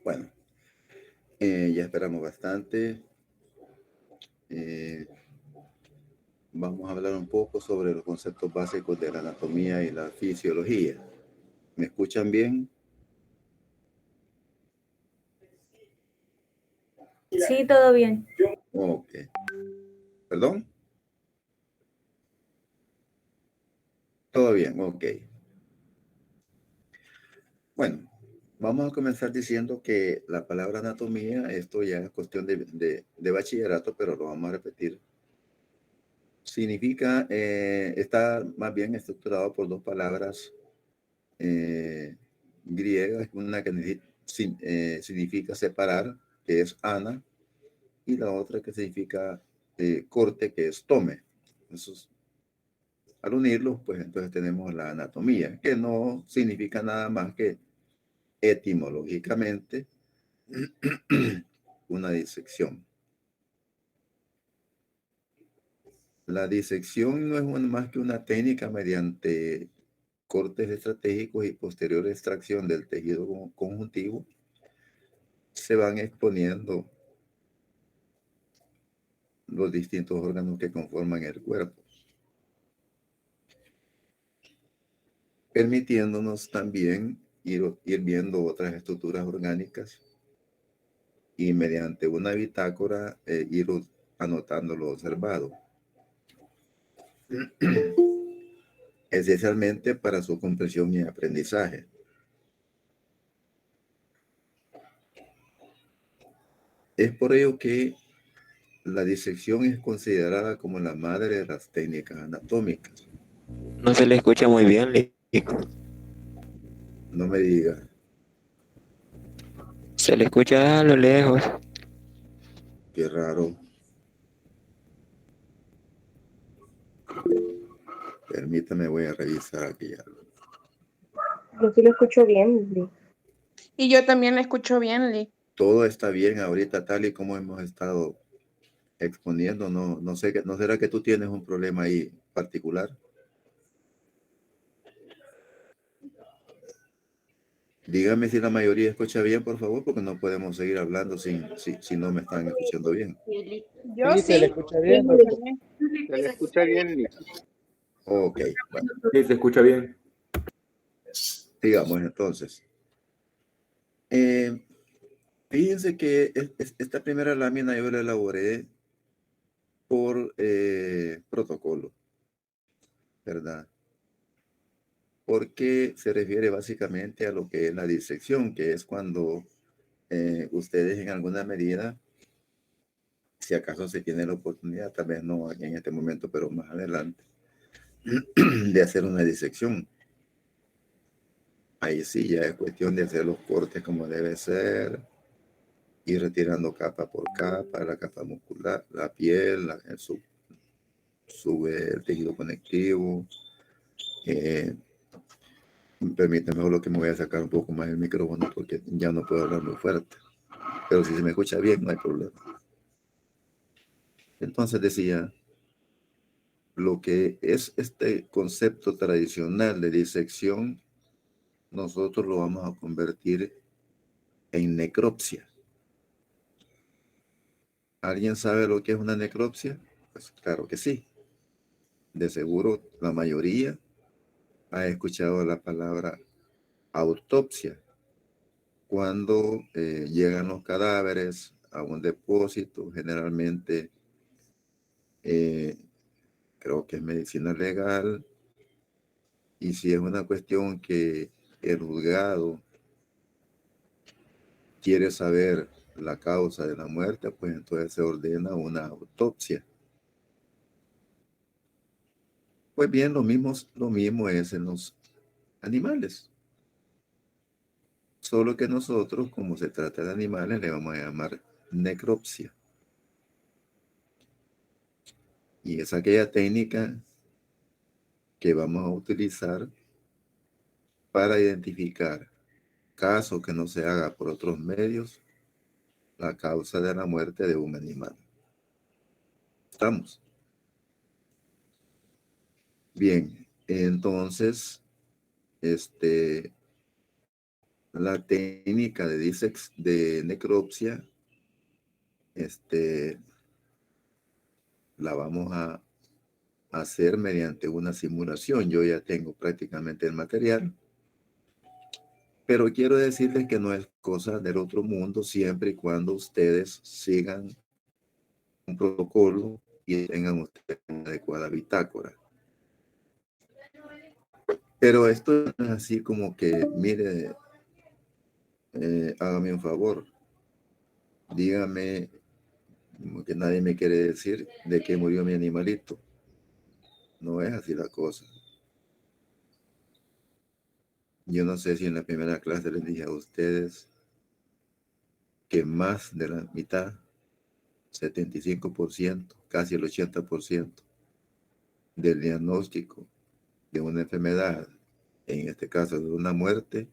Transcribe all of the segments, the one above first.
Bueno, ya esperamos bastante. Vamos a hablar un poco sobre los conceptos básicos de la anatomía y la fisiología. ¿Me escuchan bien? Sí, todo bien. Ok. ¿Perdón? Todo bien, ok. Bueno, vamos a comenzar diciendo que la palabra anatomía, esto ya es cuestión de bachillerato, pero lo vamos a repetir. Significa, está más bien estructurado por dos palabras griegas, una que significa separar, que es ana, y la otra que significa corte, que es tome. Entonces, al unirlos, pues entonces tenemos la anatomía, que no significa nada más que etimológicamente una disección. La disección no es más que una técnica mediante cortes estratégicos y posterior extracción del tejido conjuntivo. Se van exponiendo los distintos órganos que conforman el cuerpo, permitiéndonos también ir viendo otras estructuras orgánicas y mediante una bitácora ir anotando lo observado, esencialmente para su comprensión y aprendizaje. Es por ello que la disección es considerada como la madre de las técnicas anatómicas. No se le escucha muy bien, Lico. No me diga. Se le escucha a lo lejos. Qué raro. Permítame, voy a revisar aquí algo. Yo sí lo escucho bien, Lee. Y yo también la escucho bien, Lee. Todo está bien ahorita, tal y como hemos estado exponiendo. No sé, ¿no será que tú tienes un problema ahí particular? Dígame si la mayoría escucha bien, por favor, porque no podemos seguir hablando si no me están escuchando bien. Yo Sí, se le sí. escucha bien, doctor. Se le escucha bien, Lee. Ok, bueno, Sí, se escucha bien. digamos entonces. Fíjense que esta primera lámina yo la elaboré por protocolo, ¿verdad? Porque se refiere básicamente a lo que es la disección, que es cuando ustedes en alguna medida, si acaso se tiene la oportunidad, tal vez no aquí en este momento, pero más adelante, de hacer una disección. Ahí sí ya es cuestión de hacer los cortes como debe ser, ir retirando capa por capa, la capa muscular, la piel, sube el tejido conectivo. Permítame lo que me voy a sacar un poco más el micrófono porque ya no puedo hablar muy fuerte. Pero si se me escucha bien, no hay problema. Entonces decía, lo que es este concepto tradicional de disección, nosotros lo vamos a convertir en necropsia. ¿Alguien sabe lo que es una necropsia? Pues claro que sí. De seguro la mayoría ha escuchado la palabra autopsia. Cuando llegan los cadáveres a un depósito, generalmente creo que es medicina legal, y si es una cuestión que el juzgado quiere saber la causa de la muerte, pues entonces se ordena una autopsia. Pues bien, lo mismo es en los animales. Solo que nosotros, como se trata de animales, le vamos a llamar necropsia. Y es aquella técnica que vamos a utilizar para identificar, caso que no se haga por otros medios, la causa de la muerte de un animal. ¿Estamos? Bien, entonces, la técnica de necropsia, la vamos a hacer mediante una simulación. Yo ya tengo prácticamente el material, pero quiero decirles que no es cosa del otro mundo siempre y cuando ustedes sigan un protocolo y tengan ustedes una adecuada bitácora. Pero esto no es así como que, mire, hágame un favor, dígame, como que nadie me quiere decir de que murió mi animalito. No es así la cosa. Yo no sé si en la primera clase les dije a ustedes que más de la mitad, 75%, casi el 80% del diagnóstico de una enfermedad, en este caso de una muerte,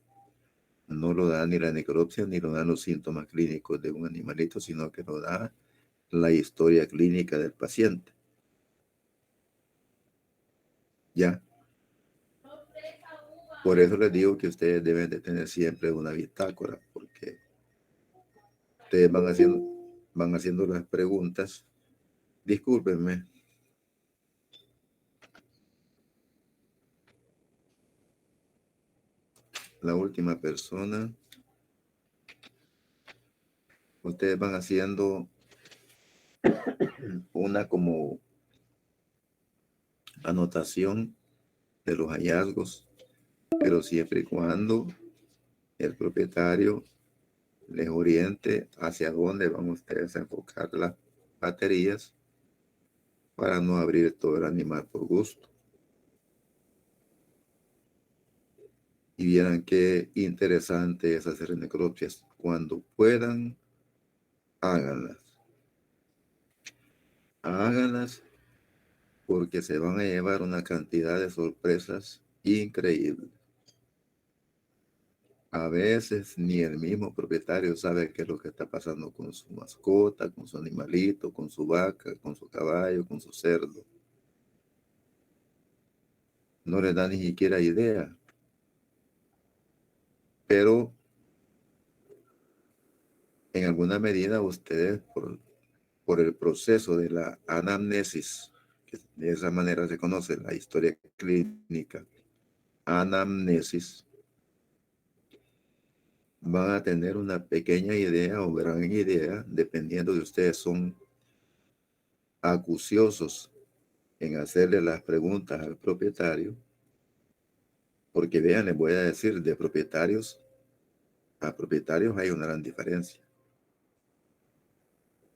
no lo da ni la necropsia ni lo dan los síntomas clínicos de un animalito, sino que lo da la historia clínica del paciente. Ya. Por eso les digo que ustedes deben de tener siempre una bitácora, porque ustedes van haciendo las preguntas. Discúlpenme. La última persona. Ustedes van haciendo una como anotación de los hallazgos, pero siempre y cuando el propietario les oriente hacia dónde van ustedes a enfocar las baterías para no abrir todo el animal por gusto. Y vieran qué interesante es hacer necropsias. Cuando puedan, háganlas. Háganlas porque se van a llevar una cantidad de sorpresas increíbles. A veces ni el mismo propietario sabe qué es lo que está pasando con su mascota, con su animalito, con su vaca, con su caballo, con su cerdo. No le da ni siquiera idea. Pero en alguna medida ustedes, por el proceso de la anamnesis, que de esa manera se conoce la historia clínica, anamnesis, van a tener una pequeña idea o gran idea, dependiendo de ustedes son acuciosos en hacerle las preguntas al propietario, porque vean, les voy a decir, de propietarios a propietarios hay una gran diferencia.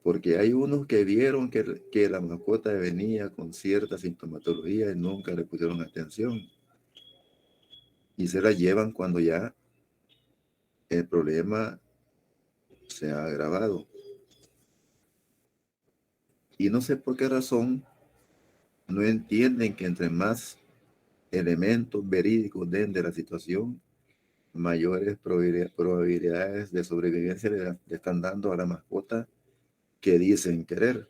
Porque hay unos que vieron que la mascota venía con cierta sintomatología y nunca le pusieron atención. Y se la llevan cuando ya el problema se ha agravado. Y no sé por qué razón no entienden que entre más elementos verídicos den de la situación, mayores probabilidades de sobrevivencia le están dando a la mascota que dicen querer.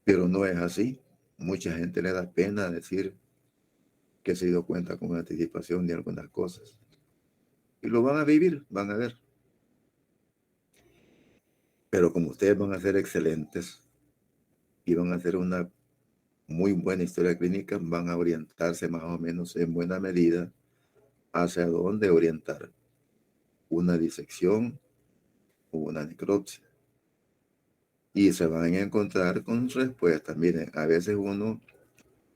Pero no es así. Mucha gente le da pena decir que se dio cuenta con anticipación de algunas cosas. Y lo van a vivir, van a ver. Pero como ustedes van a ser excelentes y van a hacer una muy buena historia clínica, van a orientarse más o menos en buena medida hacia dónde orientar una disección o una necropsia. Y se van a encontrar con respuestas. Miren, a veces uno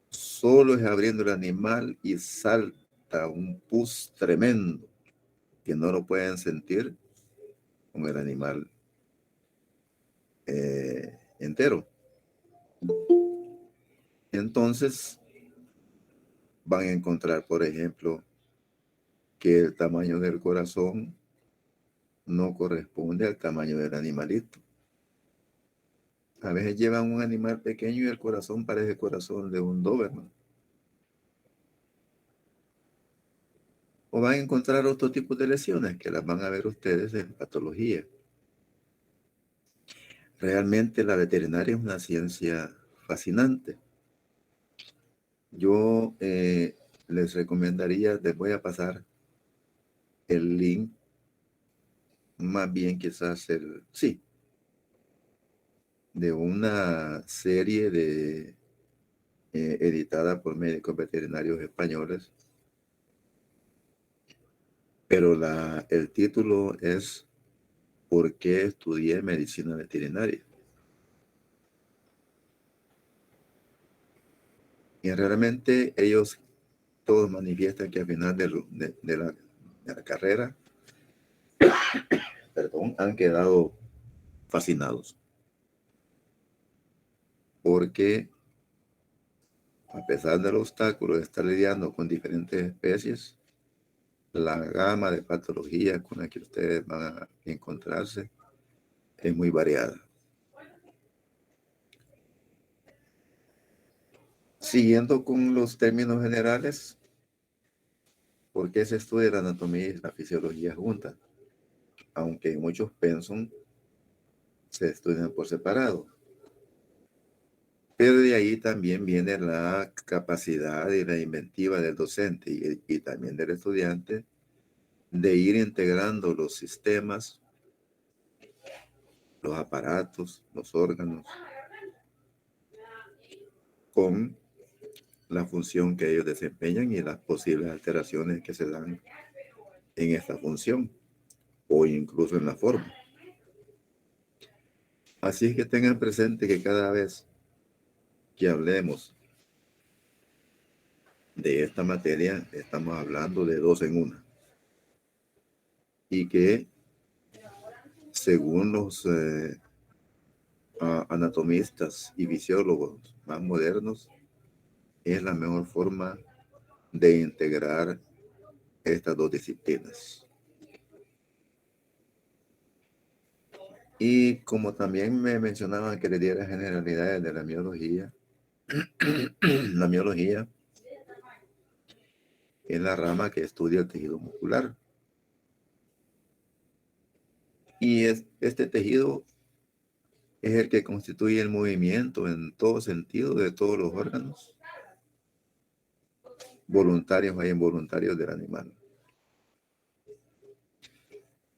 solo es abriendo el animal y salta un pus tremendo que no lo pueden sentir con el animal entero. Entonces van a encontrar, por ejemplo, que el tamaño del corazón no corresponde al tamaño del animalito. A veces llevan un animal pequeño y el corazón parece el corazón de un Doberman. O van a encontrar otro tipo de lesiones que las van a ver ustedes en patología. Realmente la veterinaria es una ciencia fascinante. Yo les recomendaría, les voy a pasar el link, más bien quizás sí, de una serie editada por médicos veterinarios españoles, pero el título es ¿Por qué estudié medicina veterinaria? Y realmente ellos todos manifiestan que al final de la carrera, perdón, han quedado fascinados. Porque a pesar del obstáculo de estar lidiando con diferentes especies, la gama de patologías con las que ustedes van a encontrarse es muy variada. Siguiendo con los términos generales, ¿por qué se estudia la anatomía y la fisiología juntas? Aunque en muchos pensan se estudian por separado. Pero de ahí también viene la capacidad y la inventiva del docente y también del estudiante de ir integrando los sistemas, los aparatos, los órganos, con la función que ellos desempeñan y las posibles alteraciones que se dan en esta función o incluso en la forma. Así es que tengan presente que cada vez que hablemos de esta materia, estamos hablando de dos en una. Y que según los anatomistas y fisiólogos más modernos, es la mejor forma de integrar estas dos disciplinas. Y como también me mencionaban que le diera generalidades de la miología, la miología es la rama que estudia el tejido muscular. Y este tejido es el que constituye el movimiento en todo sentido de todos los órganos, voluntarios e involuntarios del animal.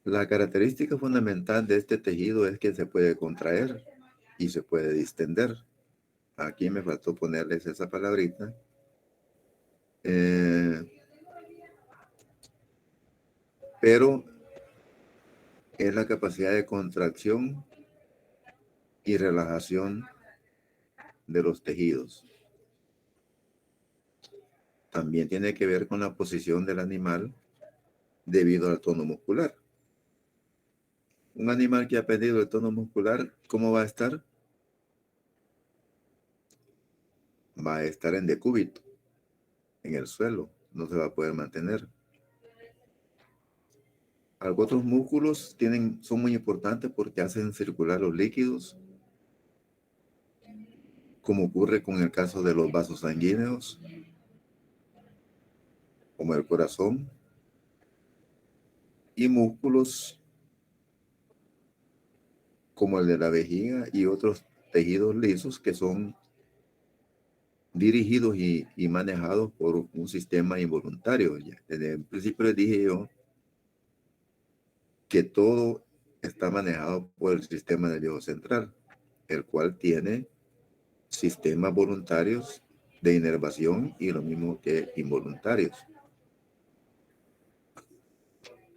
La característica fundamental de este tejido es que se puede contraer y se puede distender. Aquí me faltó ponerles esa palabrita. Pero es la capacidad de contracción y relajación de los tejidos. También tiene que ver con la posición del animal debido al tono muscular. Un animal que ha perdido el tono muscular, ¿cómo va a estar? Va a estar en decúbito, en el suelo, no se va a poder mantener. Algunos otros músculos son muy importantes porque hacen circular los líquidos, como ocurre con el caso de los vasos sanguíneos, como el corazón, y músculos como el de la vejiga y otros tejidos lisos que son dirigidos y manejados por un sistema involuntario. Desde el principio les dije yo que todo está manejado por el sistema nervioso central, el cual tiene sistemas voluntarios de inervación y lo mismo que involuntarios.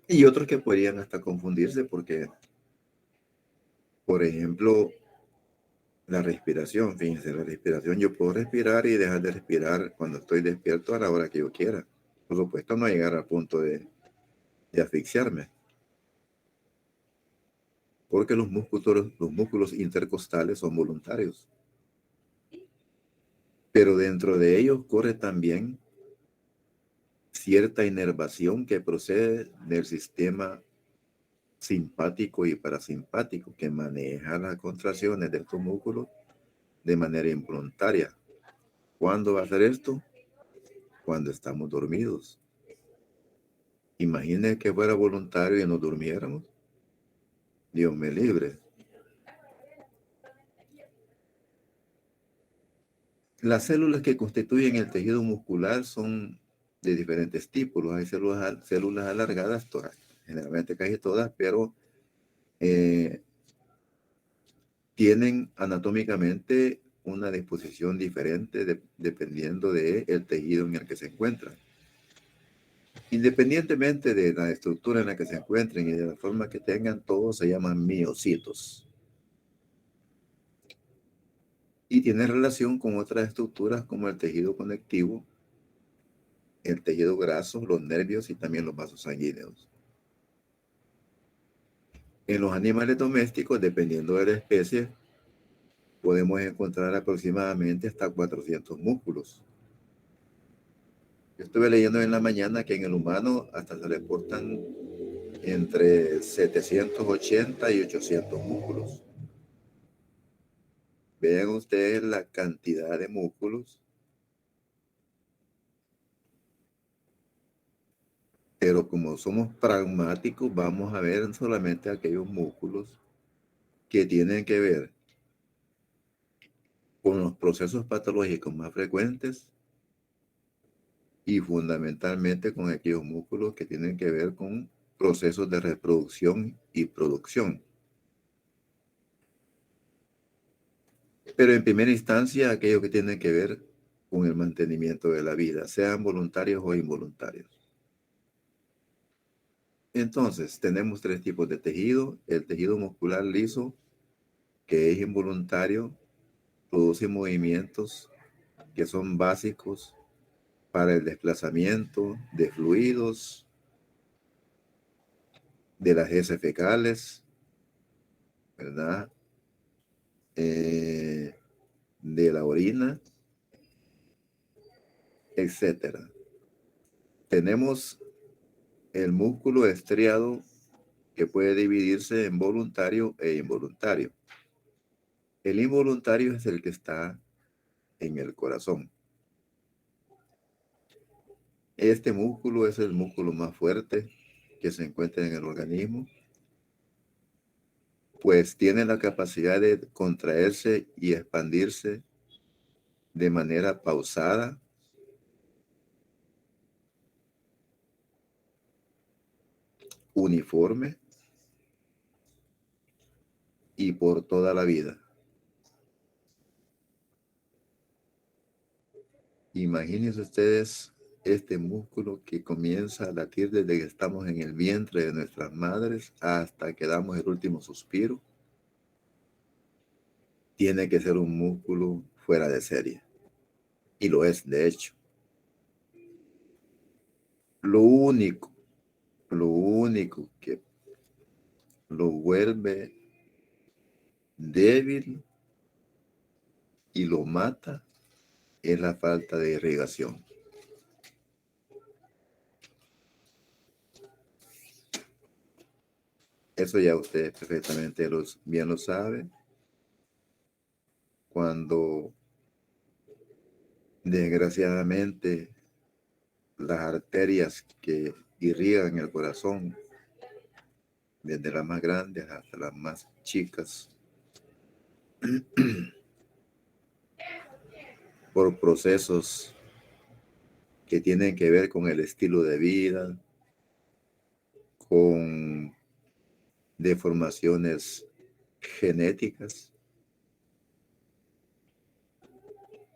Y otros que podrían hasta confundirse porque, por ejemplo, la respiración, fíjense, la respiración, yo puedo respirar y dejar de respirar cuando estoy despierto a la hora que yo quiera. Por supuesto, no llegar al punto de asfixiarme. Porque los músculos intercostales son voluntarios. Pero dentro de ellos corre también cierta inervación que procede del sistema simpático y parasimpático que maneja las contracciones de estos músculos de manera involuntaria. ¿Cuándo va a hacer esto? Cuando estamos dormidos. Imaginen que fuera voluntario y nos durmiéramos. Dios me libre. Las células que constituyen el tejido muscular son de diferentes tipos. Hay células alargadas, todas, generalmente casi todas, pero tienen anatómicamente una disposición diferente dependiendo del tejido en el que se encuentran. Independientemente de la estructura en la que se encuentren y de la forma que tengan, todos se llaman miocitos. Y tiene relación con otras estructuras como el tejido conectivo, el tejido graso, los nervios y también los vasos sanguíneos. En los animales domésticos, dependiendo de la especie, podemos encontrar aproximadamente hasta 400 músculos. Yo estuve leyendo en la mañana que en el humano hasta se reportan entre 780 y 800 músculos. Vean ustedes la cantidad de músculos, pero como somos pragmáticos, vamos a ver solamente aquellos músculos que tienen que ver con los procesos patológicos más frecuentes y fundamentalmente con aquellos músculos que tienen que ver con procesos de reproducción y producción. Pero en primera instancia, aquellos que tienen que ver con el mantenimiento de la vida, sean voluntarios o involuntarios. Entonces, tenemos tres tipos de tejido. El tejido muscular liso, que es involuntario, produce movimientos que son básicos para el desplazamiento de fluidos, de las heces fecales, ¿verdad? De la orina, etcétera. Tenemos el músculo estriado que puede dividirse en voluntario e involuntario. El involuntario es el que está en el corazón. Este músculo es el músculo más fuerte que se encuentra en el organismo, pues tiene la capacidad de contraerse y expandirse de manera pausada, uniforme y por toda la vida. Imagínense ustedes este músculo que comienza a latir desde que estamos en el vientre de nuestras madres hasta que damos el último suspiro. Tiene que ser un músculo fuera de serie. Y lo es, de hecho. Lo único que lo vuelve débil y lo mata es la falta de irrigación. Eso ya ustedes perfectamente bien lo saben. Cuando desgraciadamente las arterias que irrigan el corazón, desde las más grandes hasta las más chicas, por procesos que tienen que ver con el estilo de vida, con deformaciones genéticas,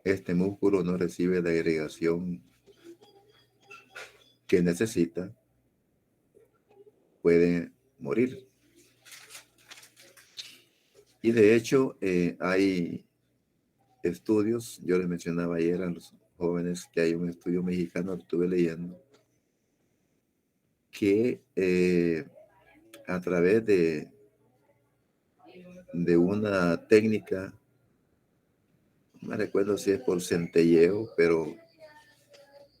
este músculo no recibe la irrigación que necesita, puede morir. Y de hecho, hay estudios, yo les mencionaba ayer a los jóvenes que hay un estudio mexicano que estuve leyendo, que a través de una técnica, no me recuerdo si es por centelleo, pero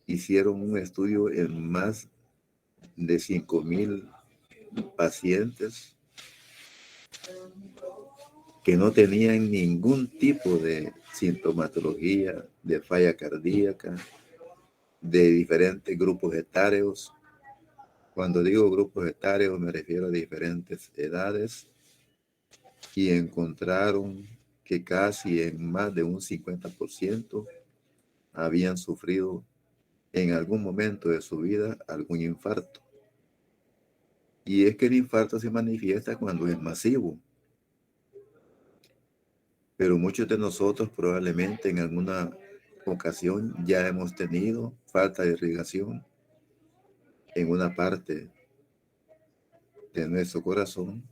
hicieron un estudio en más de 5,000 pacientes que no tenían ningún tipo de sintomatología, de falla cardíaca, de diferentes grupos etarios. Cuando digo grupos etarios me refiero a diferentes edades, y encontraron que casi en más de un 50% habían sufrido en algún momento de su vida algún infarto. Y es que el infarto se manifiesta cuando es masivo. Pero muchos de nosotros probablemente en alguna ocasión ya hemos tenido falta de irrigación en una parte de nuestro corazón.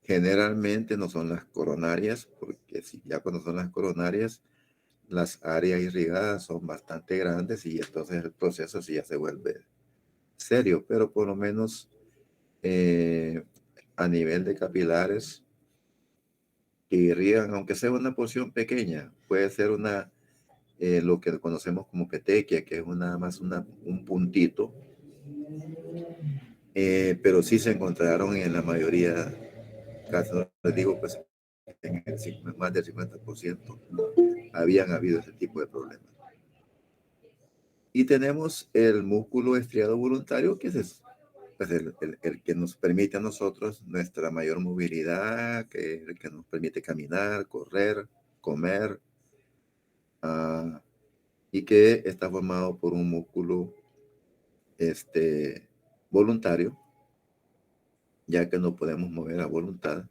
Generalmente no son las coronarias, porque si ya cuando son las coronarias, las áreas irrigadas son bastante grandes y entonces el proceso sí ya se vuelve serio, pero por lo menos a nivel de capilares que irrigan, aunque sea una porción pequeña, puede ser lo que conocemos como petequia, que es nada más un puntito, pero sí se encontraron en la mayoría, casi no les digo, pues en más del 50% habían habido ese tipo de problemas. Y tenemos el músculo estriado voluntario, que es pues el que nos permite a nosotros nuestra mayor movilidad, que es el que nos permite caminar, correr, comer, y que está formado por un músculo voluntario, ya que no podemos mover a voluntad,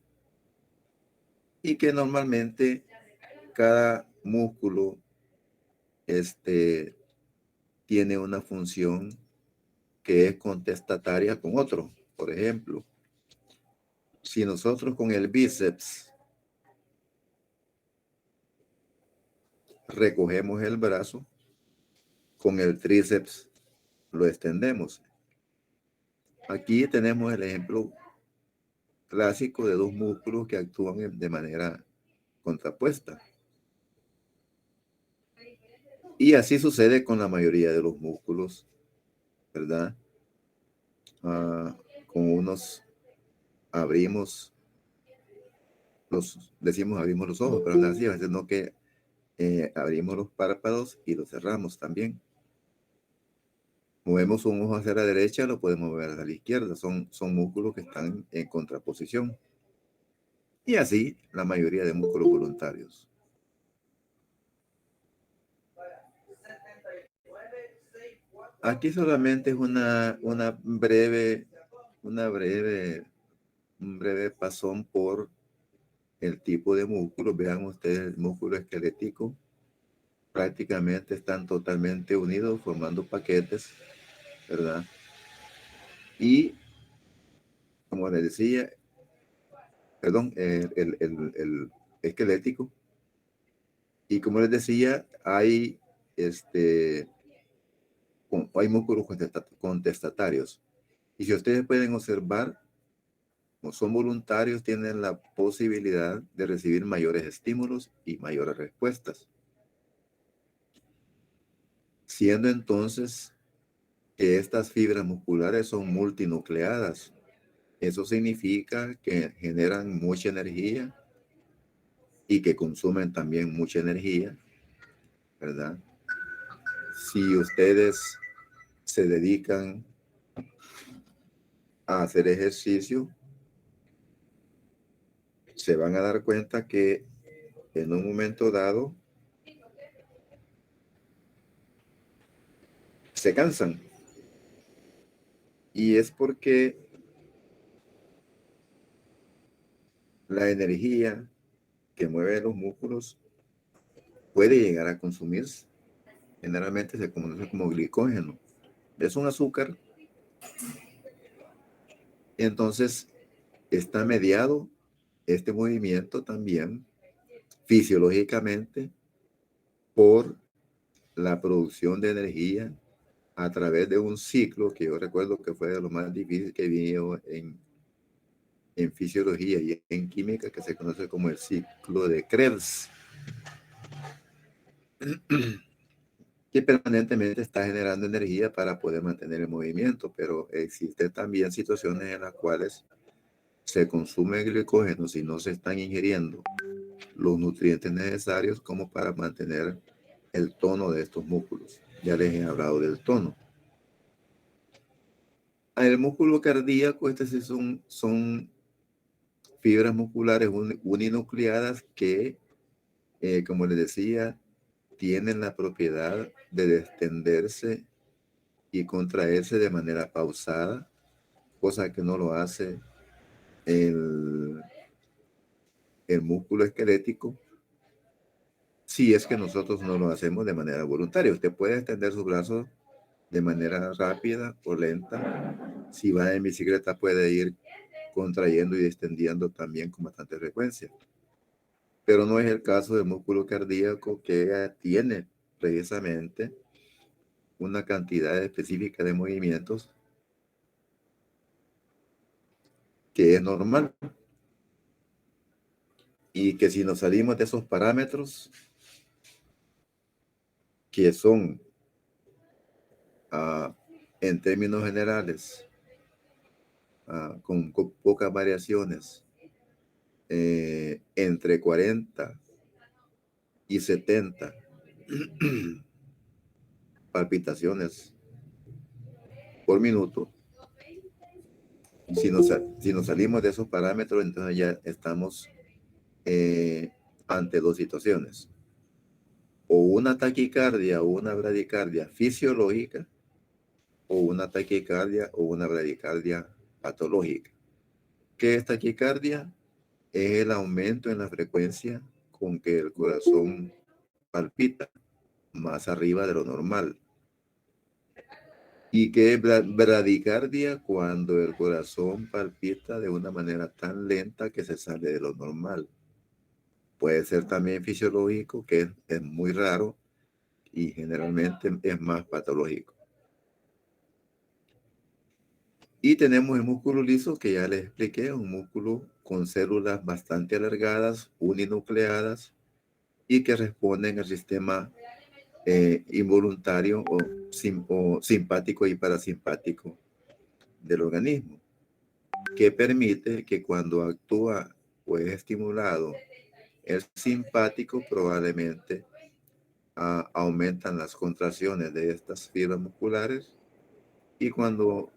y que normalmente cada músculo tiene una función que es contestataria con otro. Por ejemplo, si nosotros con el bíceps recogemos el brazo, con el tríceps lo extendemos. Aquí tenemos el ejemplo clásico de dos músculos que actúan de manera contrapuesta. Y así sucede con la mayoría de los músculos, ¿verdad? Con unos abrimos abrimos los ojos, pero no así, a veces no, que abrimos los párpados y los cerramos también. Movemos un ojo hacia la derecha, lo podemos mover hacia la izquierda. Son músculos que están en contraposición. Y así la mayoría de músculos voluntarios. Aquí solamente es un breve pasón por el tipo de músculo. Vean ustedes el músculo esquelético. Prácticamente están totalmente unidos formando paquetes, ¿verdad? Y como les decía, perdón, el esquelético. Y como les decía, hay músculos contestatarios. Y si ustedes pueden observar, como son voluntarios, tienen la posibilidad de recibir mayores estímulos y mayores respuestas. Siendo entonces que estas fibras musculares son multinucleadas. Eso significa que generan mucha energía y que consumen también mucha energía, ¿verdad? Si ustedes se dedican a hacer ejercicio, se van a dar cuenta que en un momento dado se cansan. Y es porque la energía que mueve los músculos puede llegar a consumirse. Generalmente se conoce como glicógeno. Es un azúcar. Entonces está mediado este movimiento también fisiológicamente por la producción de energía a través de un ciclo que yo recuerdo que fue de lo más difícil que vi en fisiología y en química, que se conoce como el ciclo de Krebs, que permanentemente está generando energía para poder mantener el movimiento, pero existen también situaciones en las cuales se consume glicógeno si no se están ingiriendo los nutrientes necesarios como para mantener el tono de estos músculos. Ya les he hablado del tono. El músculo cardíaco, sí son fibras musculares uninucleadas que como les decía, tienen la propiedad de destenderse y contraerse de manera pausada, cosa que no lo hace el, el músculo esquelético, si es que nosotros no lo hacemos de manera voluntaria. Usted puede extender sus brazos de manera rápida o lenta. Si va en bicicleta puede ir contrayendo y extendiendo también con bastante frecuencia. Pero no es el caso del músculo cardíaco, que tiene precisamente una cantidad específica de movimientos que es normal, y que si nos salimos de esos parámetros, que son en términos generales con pocas variaciones, entre 40 y 70 palpitaciones por minuto. Si nos salimos de esos parámetros, entonces ya estamos ante dos situaciones: o una taquicardia o una bradicardia fisiológica, o una taquicardia o una bradicardia patológica. ¿Qué es taquicardia? Es el aumento en la frecuencia con que el corazón palpita más arriba de lo normal. ¿Y qué es bradicardia? Cuando el corazón palpita de una manera tan lenta que se sale de lo normal. Puede ser también fisiológico, que es muy raro, y generalmente es más patológico. Y tenemos el músculo liso, que ya les expliqué, un músculo con células bastante alargadas, uninucleadas, y que responden al sistema involuntario o simpático y parasimpático del organismo, que permite que cuando actúa o es estimulado el simpático, probablemente aumentan las contracciones de estas fibras musculares, y cuando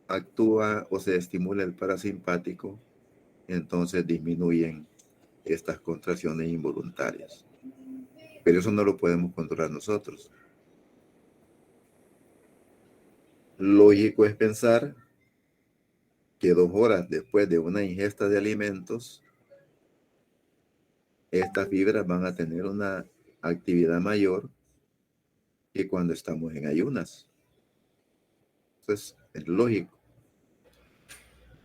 actúa o se estimula el parasimpático, entonces disminuyen estas contracciones involuntarias. Pero eso no lo podemos controlar nosotros. Lógico es pensar que 2 horas después de una ingesta de alimentos, estas fibras van a tener una actividad mayor que cuando estamos en ayunas. Entonces, es lógico,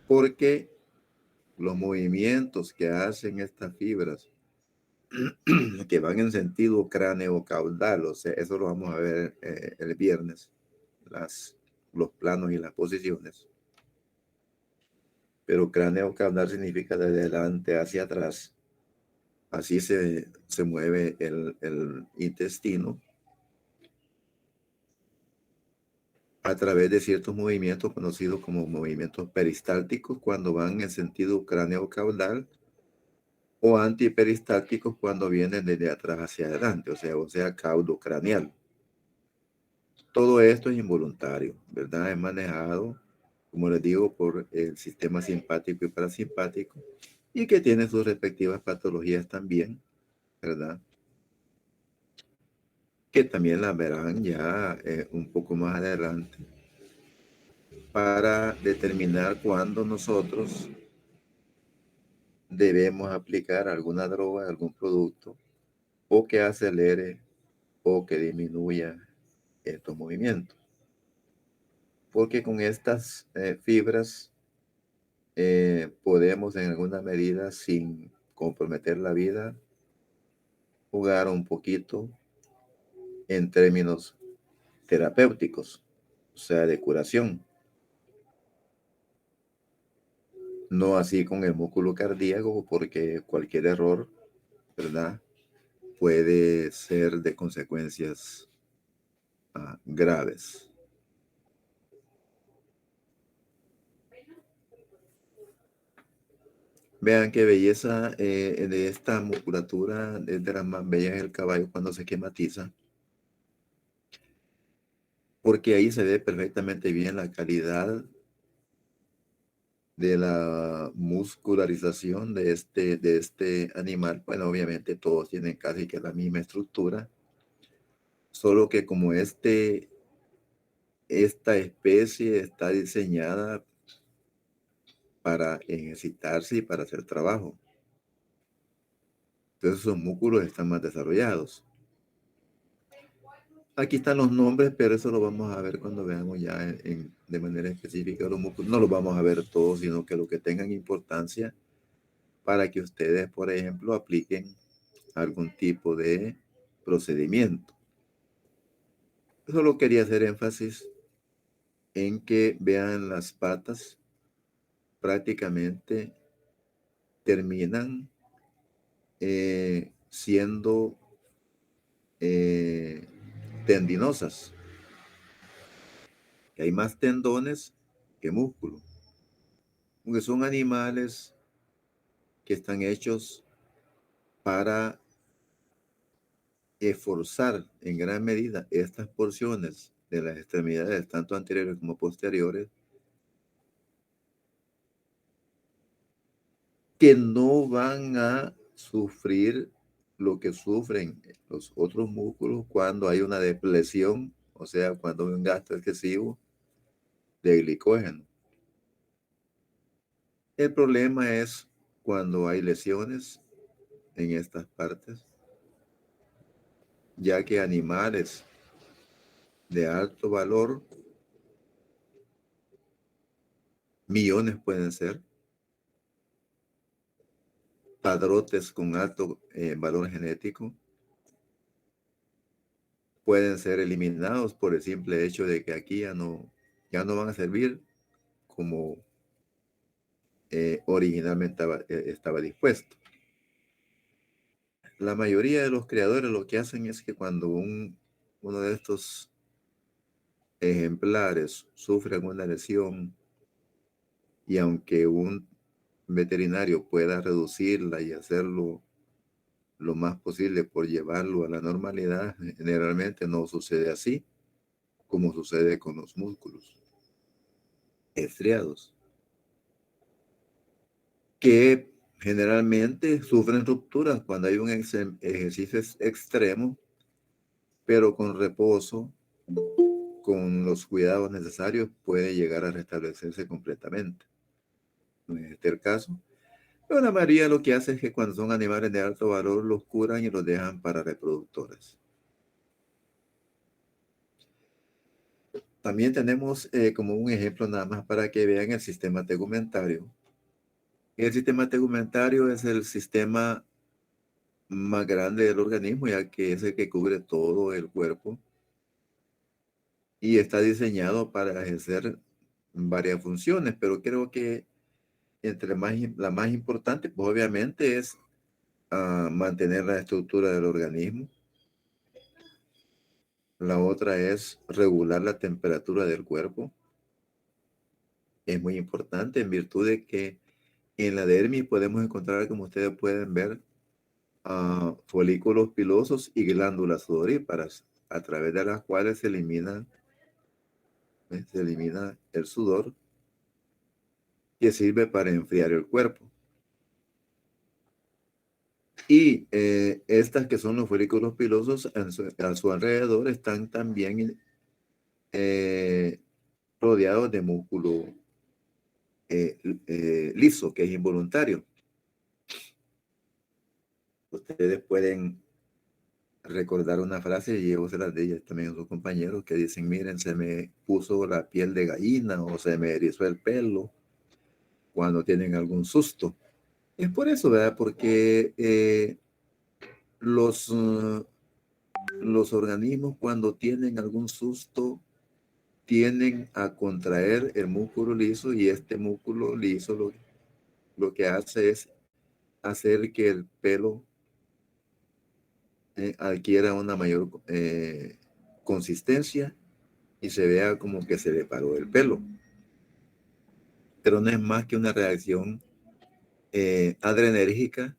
porque los movimientos que hacen estas fibras, que van en sentido cráneo-caudal, o sea, eso lo vamos a ver el viernes, los planos y las posiciones. Pero cráneo-caudal significa de adelante hacia atrás. Así se mueve el intestino a través de ciertos movimientos conocidos como movimientos peristálticos, cuando van en sentido cráneo-caudal, o antiperistálticos cuando vienen desde atrás hacia adelante, o sea, caudo craneal. Todo esto es involuntario, ¿verdad? Es manejado, como les digo, por el sistema simpático y parasimpático, y que tiene sus respectivas patologías también, ¿verdad? Que también las verán ya un poco más adelante, para determinar cuándo nosotros debemos aplicar alguna droga, algún producto, o que acelere o que disminuya estos movimientos. Porque con estas fibras podemos en alguna medida, sin comprometer la vida, jugar un poquito en términos terapéuticos, o sea, de curación. No así con el músculo cardíaco, porque cualquier error, ¿verdad?, puede ser de consecuencias graves. Vean qué belleza de esta musculatura, es de las más bellas del caballo cuando se quematiza, porque ahí se ve perfectamente bien la calidad de la muscularización de este animal. Bueno, obviamente todos tienen casi que la misma estructura, solo que como esta especie está diseñada para ejercitarse y para hacer trabajo. Entonces sus músculos están más desarrollados. Aquí están los nombres, pero eso lo vamos a ver cuando veamos ya de manera específica los músculos. No los vamos a ver todos, sino que lo que tengan importancia para que ustedes, por ejemplo, apliquen algún tipo de procedimiento. Solo quería hacer énfasis en que vean las patas prácticamente terminan siendo tendinosas. Hay más tendones que músculo, porque son animales que están hechos para esforzar en gran medida estas porciones de las extremidades, tanto anteriores como posteriores, que no van a sufrir lo que sufren los otros músculos cuando hay una depresión, o sea, cuando hay un gasto excesivo de glicógeno. El problema es cuando hay lesiones en estas partes, ya que animales de alto valor, millones pueden ser, padrotes con alto valor genético, pueden ser eliminados por el simple hecho de que aquí ya no van a servir como originalmente estaba dispuesto. La mayoría de los creadores lo que hacen es que cuando uno de estos ejemplares sufre alguna lesión, y aunque un veterinario pueda reducirla y hacerlo lo más posible por llevarlo a la normalidad, generalmente no sucede así como sucede con los músculos estriados, que generalmente sufren rupturas cuando hay un ejercicio extremo, pero con reposo, con los cuidados necesarios, puede llegar a restablecerse completamente. No es este el caso. Pero la mayoría lo que hace es que cuando son animales de alto valor, los curan y los dejan para reproductores. También tenemos como un ejemplo nada más para que vean el sistema tegumentario. El sistema tegumentario es el sistema más grande del organismo, ya que es el que cubre todo el cuerpo y está diseñado para ejercer varias funciones, pero creo que la más importante, pues obviamente es mantener la estructura del organismo. La otra es regular la temperatura del cuerpo. Es muy importante en virtud de que en la dermis podemos encontrar, como ustedes pueden ver, folículos pilosos y glándulas sudoríparas, a través de las cuales se elimina el sudor, que sirve para enfriar el cuerpo. Y estas que son los folículos pilosos, a su alrededor están también rodeados de músculo liso, que es involuntario. Ustedes pueden recordar una frase, y yo se las de ellas también a sus compañeros, que dicen: miren, se me puso la piel de gallina o se me erizó el pelo cuando tienen algún susto. Es por eso, ¿verdad? Porque los organismos, cuando tienen algún susto, tienden a contraer el músculo liso, y este músculo liso lo que hace es hacer que el pelo adquiera una mayor consistencia y se vea como que se le paró el pelo. Pero no es más que una reacción adrenérgica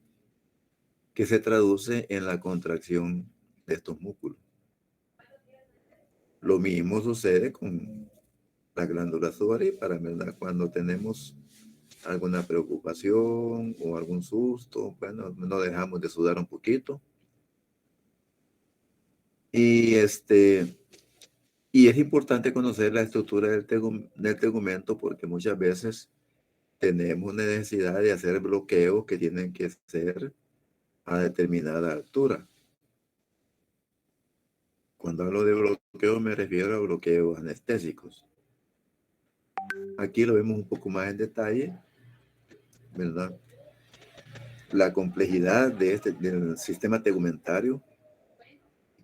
que se traduce en la contracción de estos músculos. Lo mismo sucede con las glándulas sudoríparas, ¿verdad? Cuando tenemos alguna preocupación o algún susto, bueno, no dejamos de sudar un poquito. Y y es importante conocer la estructura del tegumento porque muchas veces tenemos necesidad de hacer bloqueos que tienen que ser a determinada altura. Cuando hablo de bloqueo me refiero a bloqueos anestésicos. Aquí lo vemos un poco más en detalle, ¿verdad? La complejidad del sistema tegumentario,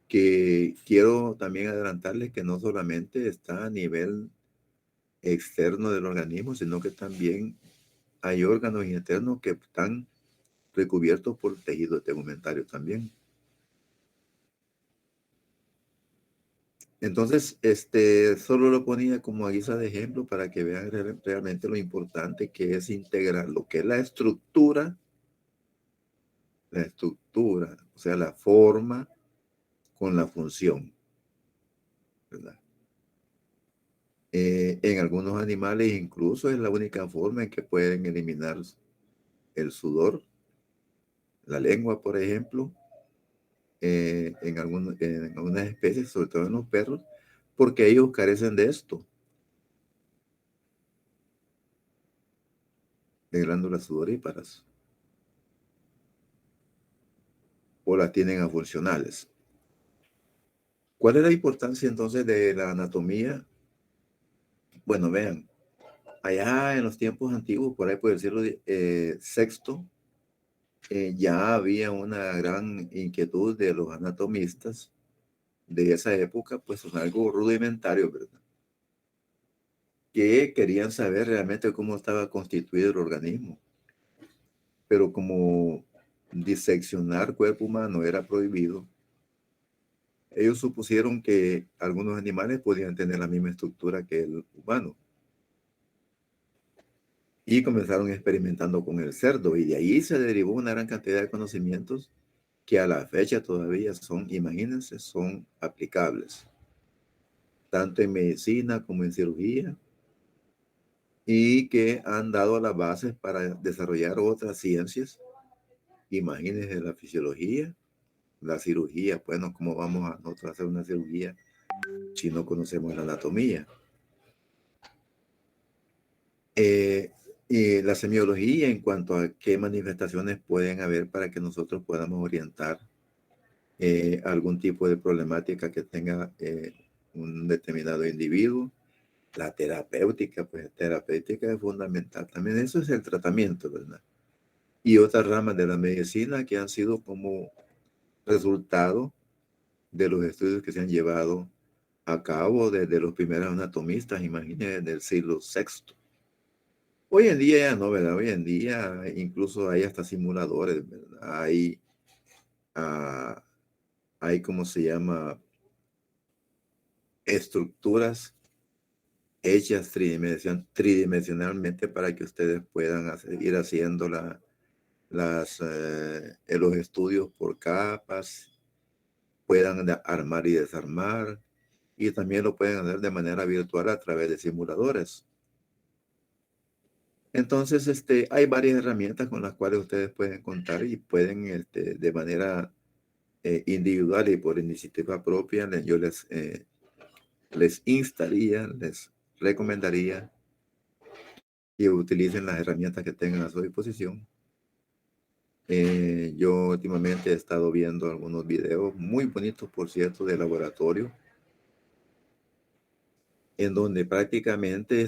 que quiero también adelantarles que no solamente está a nivel externo del organismo, sino que también hay órganos internos que están recubiertos por tejido tegumentario también. Entonces, solo lo ponía como a guisa de ejemplo para que vean realmente lo importante que es integrar lo que es la estructura, o sea, la forma con la función, ¿verdad? En algunos animales incluso es la única forma en que pueden eliminar el sudor, la lengua, por ejemplo, en algunas especies, sobre todo en los perros, porque ellos carecen de esto, de glándulas sudoríparas, o las tienen afuncionales. ¿Cuál es la importancia entonces de la anatomía? Bueno, vean, allá en los tiempos antiguos, por ahí por el siglo sexto, ya había una gran inquietud de los anatomistas de esa época, pues son algo rudimentario, ¿verdad? Que querían saber realmente cómo estaba constituido el organismo. Pero como diseccionar cuerpo humano era prohibido, ellos supusieron que algunos animales podían tener la misma estructura que el humano. Y comenzaron experimentando con el cerdo, y de ahí se derivó una gran cantidad de conocimientos que a la fecha todavía son, imagínense, son aplicables, tanto en medicina como en cirugía, y que han dado las bases para desarrollar otras ciencias. Imagínense la fisiología, la cirugía. Bueno, ¿cómo vamos a nosotros hacer una cirugía si no conocemos la anatomía? Y la semiología en cuanto a qué manifestaciones pueden haber para que nosotros podamos orientar algún tipo de problemática que tenga un determinado individuo. La terapéutica, pues terapéutica es fundamental. También eso es el tratamiento, ¿verdad? Y otras ramas de la medicina que han sido como resultado de los estudios que se han llevado a cabo desde los primeros anatomistas, imagínense, del siglo sexto. Hoy en día ya no, ¿verdad? Hoy en día incluso hay hasta simuladores, ¿verdad? Hay ¿cómo se llama? Estructuras hechas tridimensionalmente para que ustedes puedan ir haciendo los estudios por capas, puedan armar y desarmar, y también lo pueden hacer de manera virtual a través de simuladores. Entonces, hay varias herramientas con las cuales ustedes pueden contar y pueden, de manera individual y por iniciativa propia, yo les instaría, les recomendaría que utilicen las herramientas que tengan a su disposición. Yo últimamente he estado viendo algunos videos muy bonitos, por cierto, de laboratorio, en donde prácticamente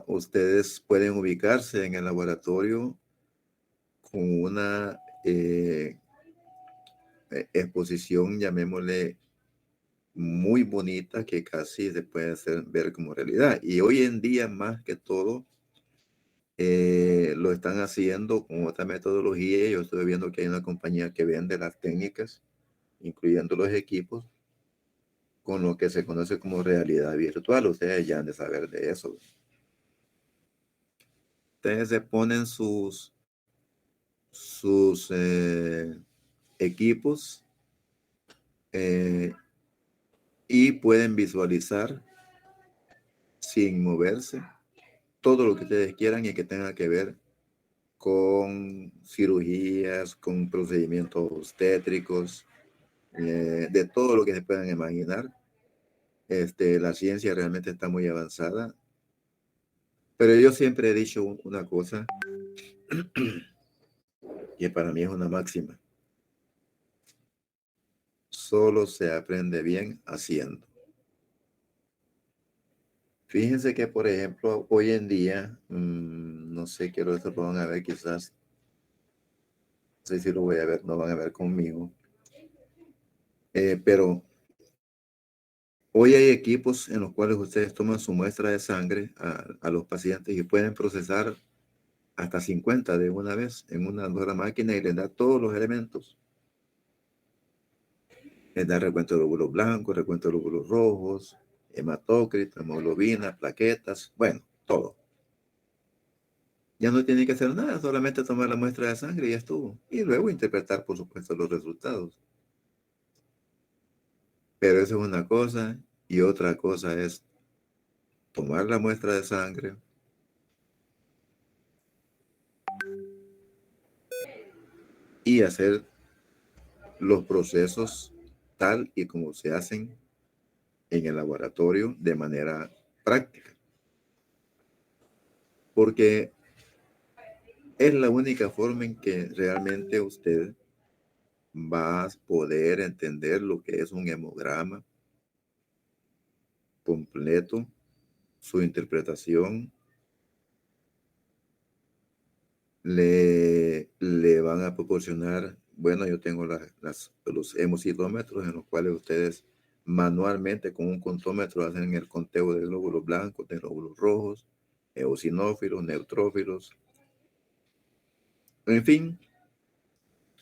ustedes pueden ubicarse en el laboratorio con una exposición, llamémosle, muy bonita que casi se puede ver como realidad. Y hoy en día, más que todo, lo están haciendo con otra metodología. Yo estoy viendo que hay una compañía que vende las técnicas, incluyendo los equipos, con lo que se conoce como realidad virtual. Ustedes ya han de saber de eso. Ustedes se ponen sus equipos y pueden visualizar sin moverse todo lo que ustedes quieran y que tenga que ver con cirugías, con procedimientos obstétricos, de todo lo que se puedan imaginar. La ciencia realmente está muy avanzada, pero yo siempre he dicho una cosa que para mí es una máxima. Solo se aprende bien haciendo. Fíjense que, por ejemplo, hoy en día, no sé qué lo van a ver quizás, no sé si lo voy a ver, no van a ver conmigo, pero hoy hay equipos en los cuales ustedes toman su muestra de sangre a los pacientes y pueden procesar hasta 50 de una vez en una sola máquina y les da todos los elementos. Les da recuento de glóbulos blancos, recuento de glóbulos rojos, hematócrito, hemoglobina, plaquetas, bueno, todo. Ya no tiene que hacer nada, solamente tomar la muestra de sangre y ya estuvo. Y luego interpretar, por supuesto, los resultados. Pero eso es una cosa y otra cosa es tomar la muestra de sangre, y hacer los procesos tal y como se hacen en el laboratorio de manera práctica. Porque es la única forma en que realmente usted va a poder entender lo que es un hemograma completo, su interpretación. Le van a proporcionar, bueno, yo tengo los hemocitómetros en los cuales ustedes manualmente con un contómetro hacen el conteo de glóbulos blancos, de glóbulos rojos, eosinófilos, neutrófilos. En fin,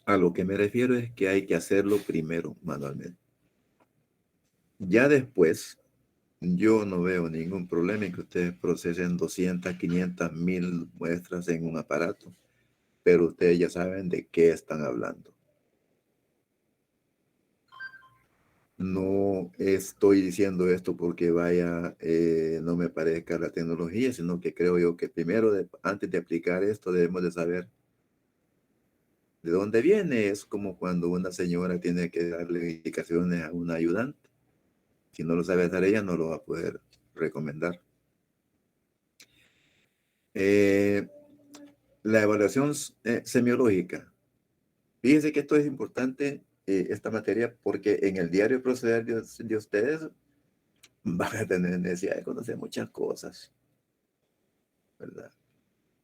a lo que me refiero es que hay que hacerlo primero manualmente. Ya después, yo no veo ningún problema en que ustedes procesen 200, 500, 1000 muestras en un aparato, pero ustedes ya saben de qué están hablando. No estoy diciendo esto porque no me parezca la tecnología, sino que creo yo que primero, antes de aplicar esto, debemos de saber de dónde viene. Es como cuando una señora tiene que darle indicaciones a una ayudante. Si no lo sabe hacer ella, no lo va a poder recomendar. La evaluación semiológica. Fíjense que esto es importante, esta materia, porque en el diario proceder de ustedes van a tener necesidad de conocer muchas cosas, ¿verdad?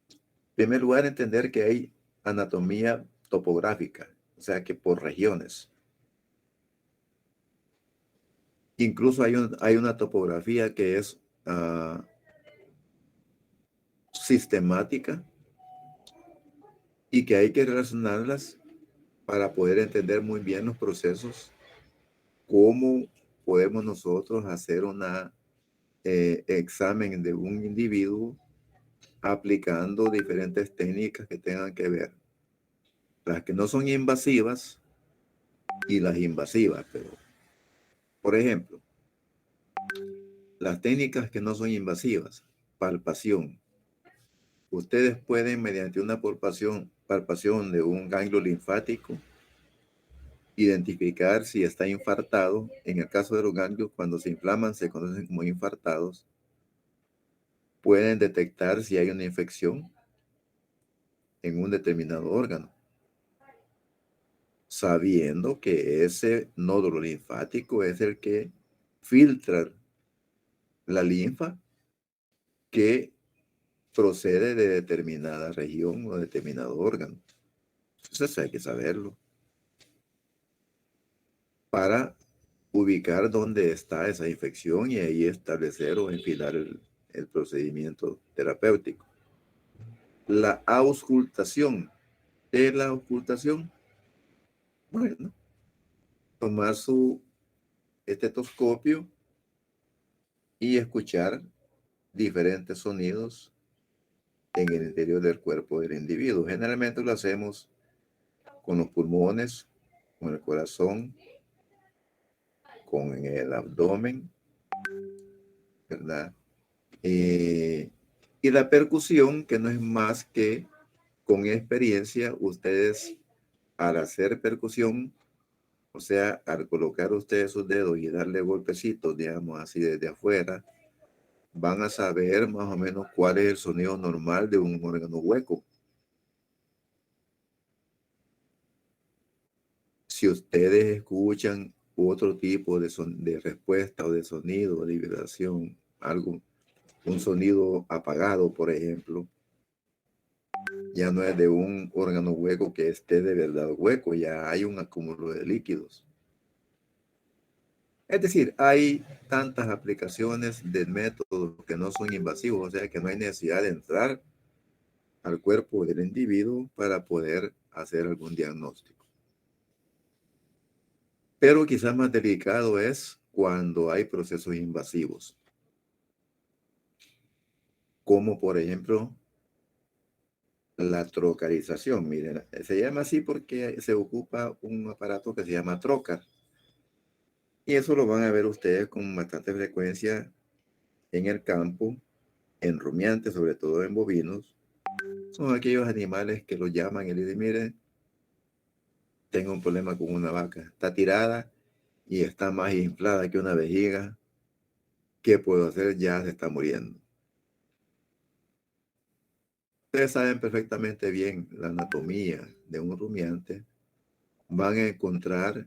En primer lugar, entender que hay anatomía topográfica, o sea, que por regiones. Incluso hay una topografía que es sistemática y que hay que relacionarlas para poder entender muy bien los procesos, cómo podemos nosotros hacer un examen de un individuo aplicando diferentes técnicas que tengan que ver, las que no son invasivas y las invasivas. Pero, por ejemplo, las técnicas que no son invasivas, palpación. Ustedes pueden, mediante una palpación de un ganglio linfático, identificar si está infartado. En el caso de los ganglios, cuando se inflaman, se conocen como infartados. Pueden detectar si hay una infección en un determinado órgano, sabiendo que ese nódulo linfático es el que filtra la linfa que procede de determinada región o determinado órgano. Entonces hay que saberlo para ubicar dónde está esa infección y ahí establecer o enfilar el procedimiento terapéutico. La auscultación. ¿Qué es la auscultación? Bueno, tomar su estetoscopio y escuchar diferentes sonidos en el interior del cuerpo del individuo. Generalmente lo hacemos con los pulmones, con el corazón, con el abdomen, ¿verdad? Y Y la percusión, que no es más que con experiencia, ustedes al hacer percusión, o sea, al colocar ustedes sus dedos y darle golpecitos, digamos así desde afuera, van a saber más o menos cuál es el sonido normal de un órgano hueco. Si ustedes escuchan otro tipo de respuesta o de sonido, de vibración, algo, un sonido apagado, por ejemplo, ya no es de un órgano hueco que esté de verdad hueco, ya hay un acúmulo de líquidos. Es decir, hay tantas aplicaciones de métodos que no son invasivos, o sea que no hay necesidad de entrar al cuerpo del individuo para poder hacer algún diagnóstico. Pero quizás más delicado es cuando hay procesos invasivos, como por ejemplo la trocarización. Miren, se llama así porque se ocupa un aparato que se llama trocar. Y eso lo van a ver ustedes con bastante frecuencia en el campo, en rumiantes, sobre todo en bovinos. Son aquellos animales que lo llaman y le dicen, mire, tengo un problema con una vaca, está tirada y está más inflada que una vejiga. ¿Qué puedo hacer? Ya se está muriendo. Ustedes saben perfectamente bien la anatomía de un rumiante. Van a encontrar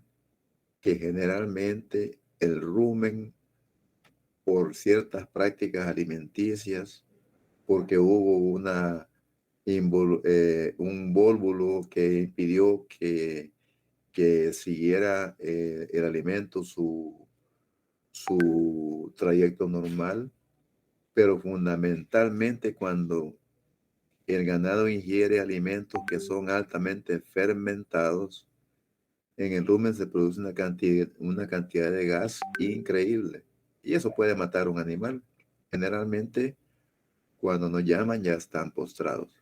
que generalmente el rumen, por ciertas prácticas alimenticias, porque hubo un vólvulo que impidió que siguiera el alimento su trayecto normal, pero fundamentalmente cuando el ganado ingiere alimentos que son altamente fermentados, en el rumen se produce una cantidad de gas increíble y eso puede matar a un animal. Generalmente, cuando nos llaman ya están postrados.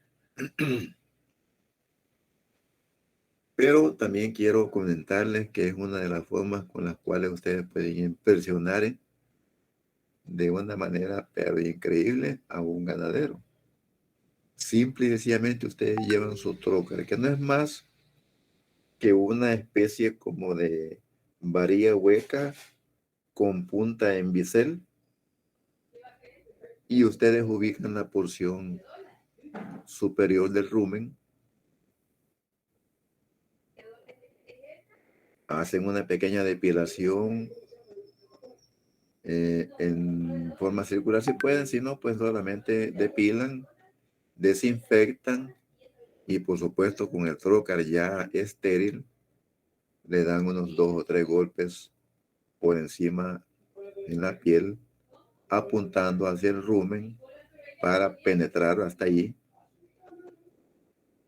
Pero también quiero comentarles que es una de las formas con las cuales ustedes pueden impresionar de una manera pero increíble a un ganadero. Simple y sencillamente ustedes llevan su trocar, que no es más que una especie como de varilla hueca con punta en bisel, y ustedes ubican la porción superior del rumen, hacen una pequeña depilación en forma circular si pueden, si no, pues solamente depilan, desinfectan y por supuesto con el trocar ya estéril le dan unos 2 o 3 golpes por encima en la piel, apuntando hacia el rumen para penetrar hasta allí.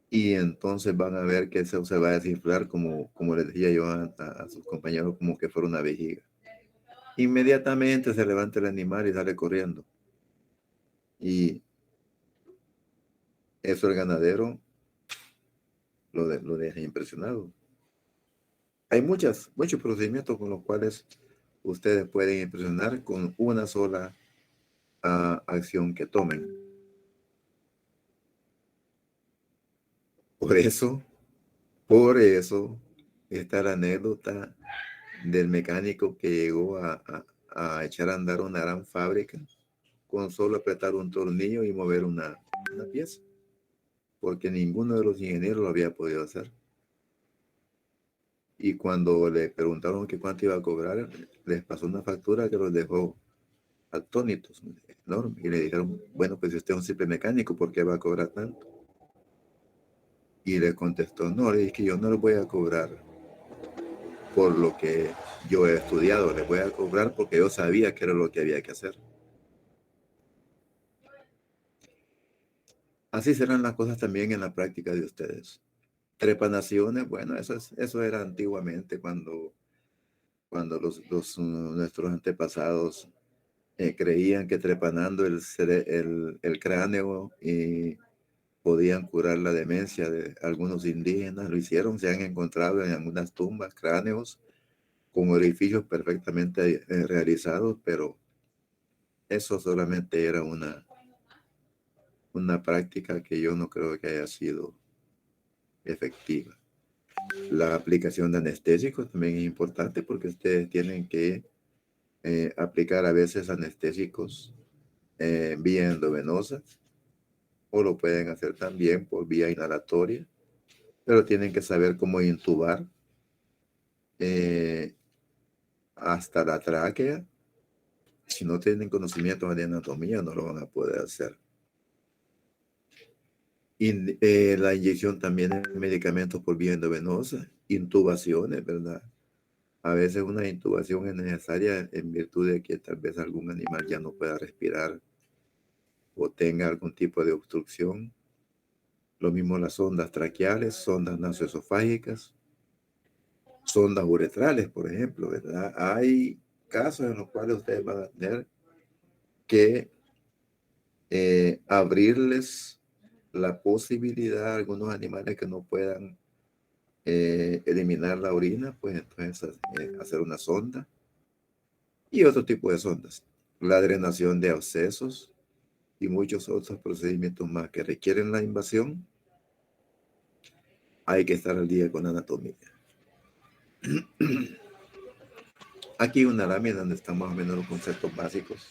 Y entonces van a ver que eso se va a desinflar como les decía yo a sus compañeros, como que fuera una vejiga. Inmediatamente se levanta el animal y sale corriendo. Y eso el ganadero lo deja impresionado. Hay muchos procedimientos con los cuales ustedes pueden impresionar con una sola acción que tomen. Por eso, está la anécdota del mecánico que llegó a echar a andar una gran fábrica con solo apretar un tornillo y mover una pieza, porque ninguno de los ingenieros lo había podido hacer. Y cuando le preguntaron que cuánto iba a cobrar, les pasó una factura que los dejó atónitos, enorme. Y le dijeron, bueno, pues si usted es un simple mecánico, ¿por qué va a cobrar tanto? Y le contestó, no, es que yo no le voy a cobrar por lo que yo he estudiado, le voy a cobrar porque yo sabía que era lo que había que hacer. Así serán las cosas también en la práctica de ustedes. Trepanaciones, bueno, eso era antiguamente cuando nuestros antepasados creían que trepanando el cráneo y podían curar la demencia de algunos indígenas. Lo hicieron, se han encontrado en algunas tumbas cráneos con orificios perfectamente realizados, pero eso solamente era una práctica que yo no creo que haya sido efectiva. La aplicación de anestésicos también es importante porque ustedes tienen que aplicar a veces anestésicos vía endovenosa o lo pueden hacer también por vía inhalatoria, pero tienen que saber cómo intubar hasta la tráquea. Si no tienen conocimiento de anatomía, no lo van a poder hacer. La inyección también de medicamentos por vía endovenosa, intubaciones, ¿verdad? A veces una intubación es necesaria en virtud de que tal vez algún animal ya no pueda respirar o tenga algún tipo de obstrucción. Lo mismo las sondas traqueales, sondas nasoesofágicas, sondas uretrales, por ejemplo, ¿verdad? Hay casos en los cuales ustedes van a tener que abrirles la posibilidad a algunos animales que no puedan eliminar la orina, pues entonces hacer una sonda y otro tipo de sondas. La drenación de abscesos y muchos otros procedimientos más que requieren la invasión. Hay que estar al día con anatomía. Aquí una lámina donde están más o menos los conceptos básicos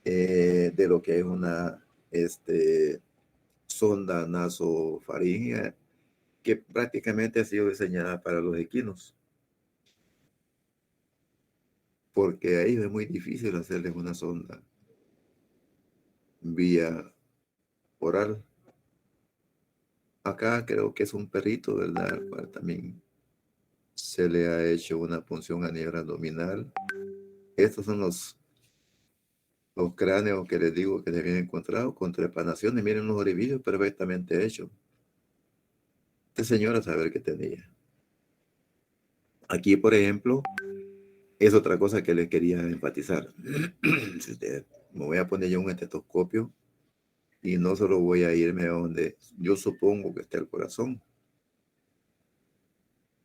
de lo que es una sonda nasofaríngea que prácticamente ha sido diseñada para los equinos, porque a ellos es muy difícil hacerles una sonda vía oral. Acá creo que es un perrito, ¿verdad? Al cual también se le ha hecho una punción a nivel abdominal. Estos son los cráneos que les digo que se habían encontrado con trepanaciones. Miren los orificios perfectamente hechos. Este señor a saber qué tenía. Aquí, por ejemplo, es otra cosa que les quería enfatizar. Si me voy a poner yo un estetoscopio y no solo voy a irme a donde yo supongo que está el corazón.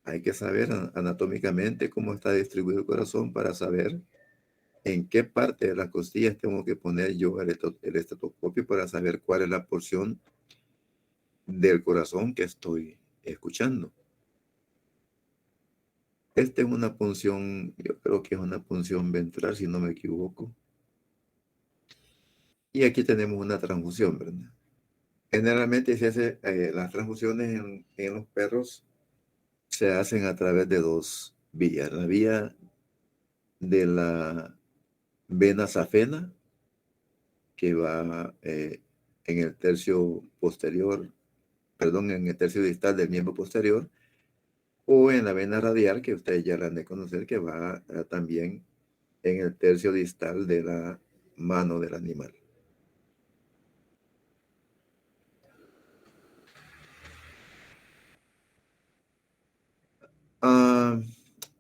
Hay que saber anatómicamente cómo está distribuido el corazón para saber en qué parte de las costillas tengo que poner yo el estetoscopio para saber cuál es la porción del corazón que estoy escuchando. Esta es una punción, yo creo que es una punción ventral, si no me equivoco. Y aquí tenemos una transfusión, ¿verdad? Generalmente se hace, las transfusiones en los perros se hacen a través de dos vías. La vía de la vena safena, que va en el tercio posterior, perdón, en el tercio distal del miembro posterior, o en la vena radial, que ustedes ya la han de conocer, que va también en el tercio distal de la mano del animal.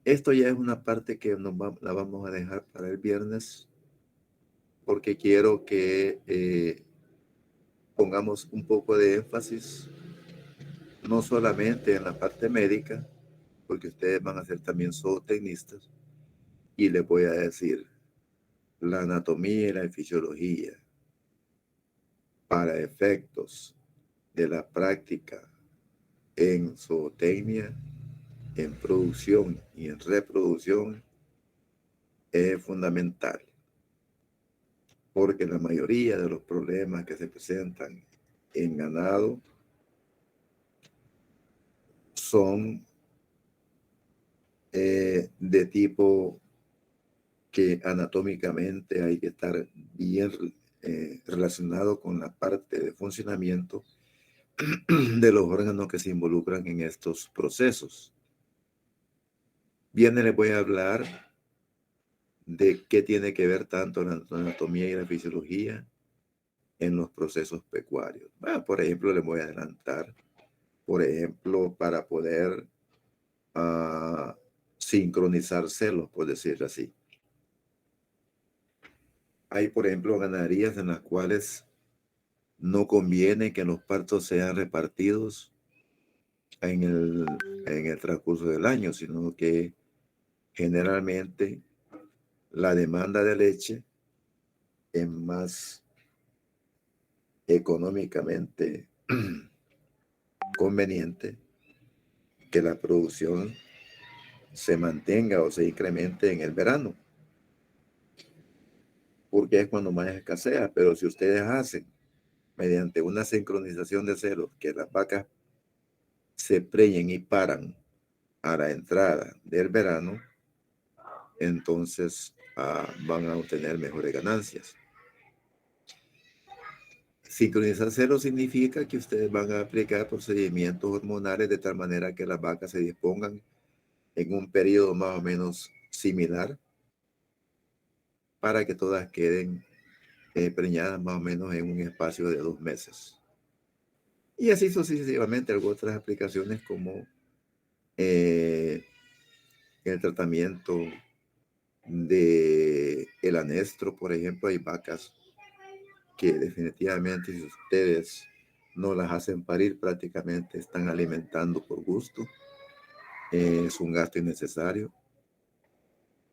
Esto ya es una parte que la vamos a dejar para el viernes, porque quiero que pongamos un poco de énfasis, no solamente en la parte médica, porque ustedes van a ser también zootecnistas, y les voy a decir la anatomía y la fisiología para efectos de la práctica en zootecnia, en producción y en reproducción es fundamental, porque la mayoría de los problemas que se presentan en ganado son de tipo que anatómicamente hay que estar bien relacionado con la parte de funcionamiento de los órganos que se involucran en estos procesos. Bien, les voy a hablar de qué tiene que ver tanto la anatomía y la fisiología en los procesos pecuarios. Bueno, por ejemplo, les voy a adelantar, por ejemplo, para poder sincronizar celos, por decirlo así. Hay, por ejemplo, ganaderías en las cuales no conviene que los partos sean repartidos en el transcurso del año, sino que generalmente la demanda de leche es más económicamente conveniente que la producción se mantenga o se incremente en el verano, porque es cuando más escasea. Pero si ustedes hacen mediante una sincronización de celos que las vacas se preñen y paran a la entrada del verano, entonces van a obtener mejores ganancias. Sincronizar celos significa que ustedes van a aplicar procedimientos hormonales de tal manera que las vacas se dispongan en un periodo más o menos similar para que todas queden preñadas más o menos en un espacio de 2 meses. Y así sucesivamente, algunas otras aplicaciones como el tratamiento de el anestro, por ejemplo. Hay vacas que definitivamente, si ustedes no las hacen parir, prácticamente están alimentando por gusto. Es un gasto innecesario,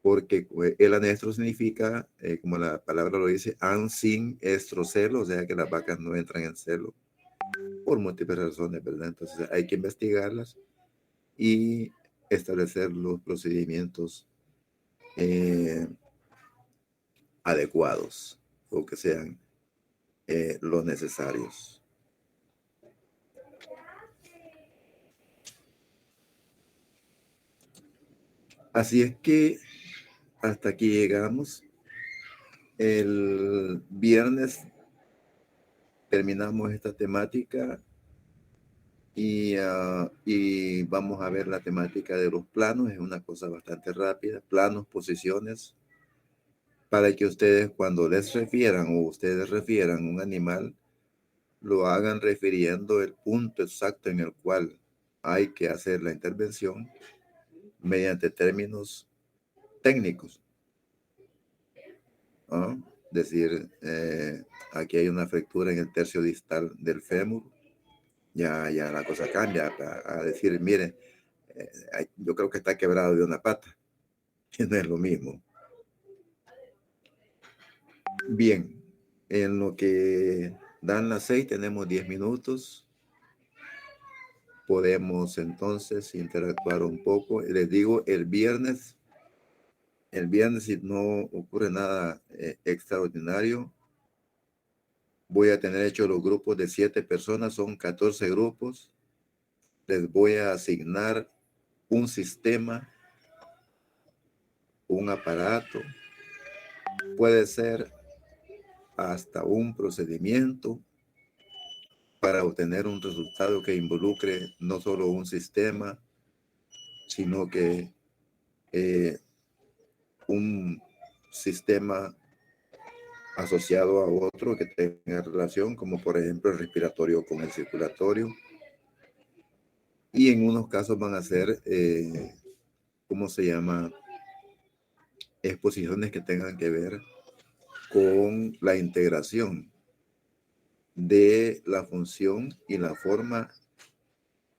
porque el anestro significa, como la palabra lo dice, sin estrocelo, o sea que las vacas no entran en celo por múltiples razones, ¿verdad? Entonces hay que investigarlas y establecer los procedimientos adecuados o que sean los necesarios. Así es que hasta aquí llegamos. El viernes terminamos esta temática y vamos a ver la temática de los planos. Es una cosa bastante rápida. Planos, posiciones, para que ustedes cuando les refieran o ustedes refieran un animal, lo hagan refiriendo el punto exacto en el cual hay que hacer la intervención mediante términos técnicos. ¿Ah? Decir, aquí hay una fractura en el tercio distal del fémur, ya la cosa cambia a decir, mire, yo creo que está quebrado de una pata, que no es lo mismo. Bien, en lo que dan las 6 tenemos 10 minutos. Podemos entonces interactuar un poco. Les digo, el viernes, si no ocurre nada extraordinario, voy a tener hecho los grupos de 7 personas, son 14 grupos. Les voy a asignar un sistema, un aparato, puede ser hasta un procedimiento para obtener un resultado que involucre no solo un sistema, sino que un sistema asociado a otro que tenga relación, como por ejemplo el respiratorio con el circulatorio. Y en unos casos van a ser, ¿cómo se llama? Exposiciones que tengan que ver con la integración de la función y la forma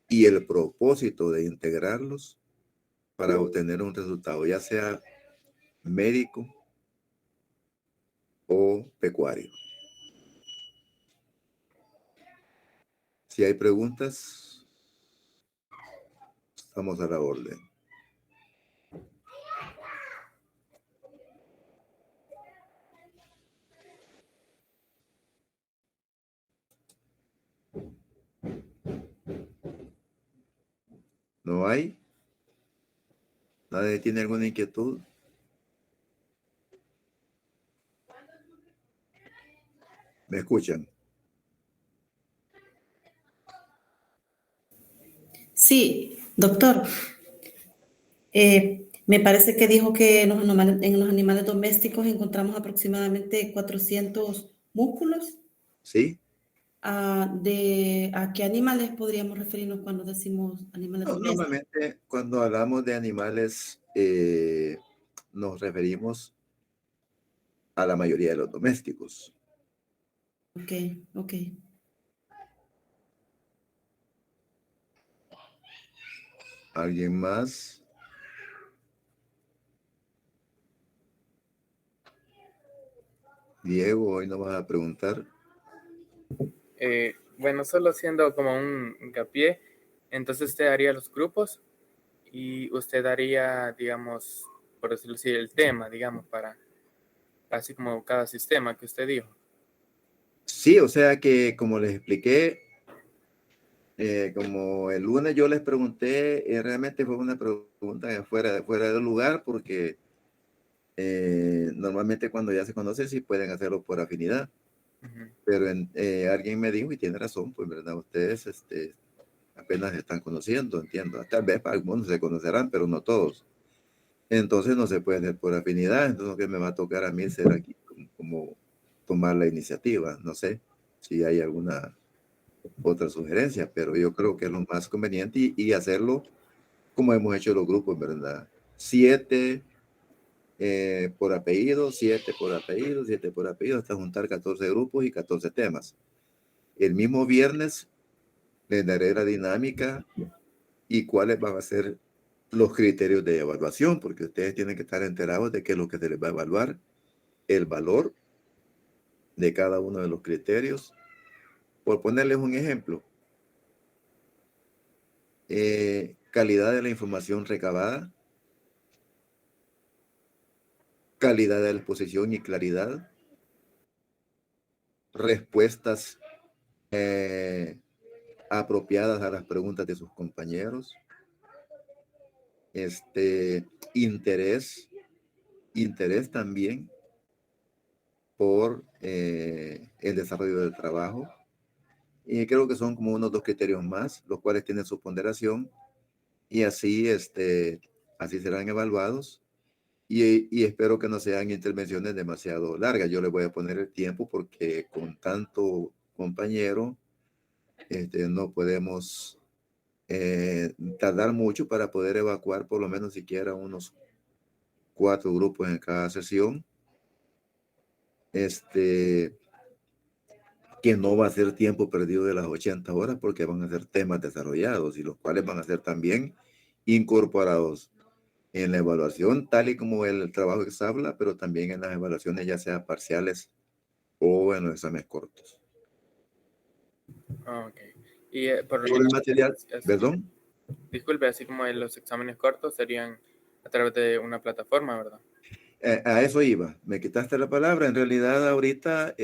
y el propósito de integrarlos para obtener un resultado, ya sea médico o pecuario. Si hay preguntas, estamos a la orden. ¿No hay? ¿Nadie tiene alguna inquietud? ¿Me escuchan? Sí, doctor. Me parece que dijo que en los animales domésticos encontramos aproximadamente 400 músculos. ¿Sí? ¿A qué animales podríamos referirnos cuando decimos animales No, domésticos? normalmente cuando hablamos de animales nos referimos a la mayoría de los domésticos. Ok, ok. ¿Alguien más? Diego, hoy no vas a preguntar. Bueno, solo siendo como un hincapié, entonces usted haría los grupos y usted daría, digamos, por decirlo así, el tema, digamos, para así como cada sistema que usted dijo. Sí, o sea que como les expliqué, como el lunes yo les pregunté, realmente fue una pregunta fuera del lugar porque normalmente cuando ya se conocen sí pueden hacerlo por afinidad. Ujú. Pero alguien me dijo, y tiene razón, pues verdad, ustedes apenas se están conociendo, entiendo. Tal vez algunos se conocerán, pero no todos. Entonces no se puede hacer por afinidad. Entonces, ¿qué me va a tocar a mí ser aquí como tomar la iniciativa? No sé si hay alguna otra sugerencia, pero yo creo que es lo más conveniente y hacerlo como hemos hecho los grupos, ¿verdad? 7 por apellido, 7 por apellido, 7 por apellido, hasta juntar 14 grupos y 14 temas. El mismo viernes les daré la dinámica y cuáles van a ser los criterios de evaluación, porque ustedes tienen que estar enterados de qué es lo que se les va a evaluar, el valor de cada uno de los criterios. Por ponerles un ejemplo, calidad de la información recabada, calidad de la exposición y claridad, respuestas apropiadas a las preguntas de sus compañeros, interés, interés también por el desarrollo del trabajo. Y creo que son como unos 2 criterios más, los cuales tienen su ponderación y así, así serán evaluados. Y espero que no sean intervenciones demasiado largas. Yo les voy a poner el tiempo porque con tanto compañero, no podemos tardar mucho para poder evacuar por lo menos siquiera unos 4 grupos en cada sesión. Que no va a ser tiempo perdido de las 80 horas porque van a ser temas desarrollados y los cuales van a ser también incorporados en la evaluación, tal y como el trabajo que se habla, pero también en las evaluaciones ya sea parciales o en los exámenes cortos. Ok. Y por Todo el material, perdón, disculpe, así como en los exámenes cortos serían a través de una plataforma, ¿verdad? a eso iba. Me quitaste la palabra. En realidad ahorita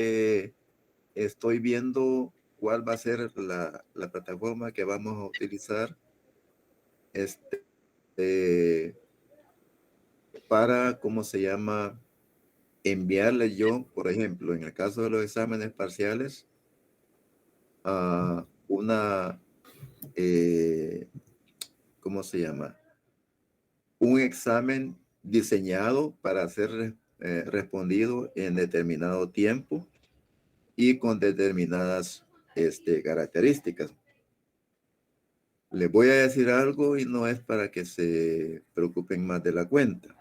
estoy viendo cuál va a ser la plataforma que vamos a utilizar para, ¿cómo se llama? Enviarle yo, por ejemplo, en el caso de los exámenes parciales, a una, ¿cómo se llama? Un examen diseñado para ser respondido en determinado tiempo y con determinadas características. Les voy a decir algo y no es para que se preocupen más de la cuenta.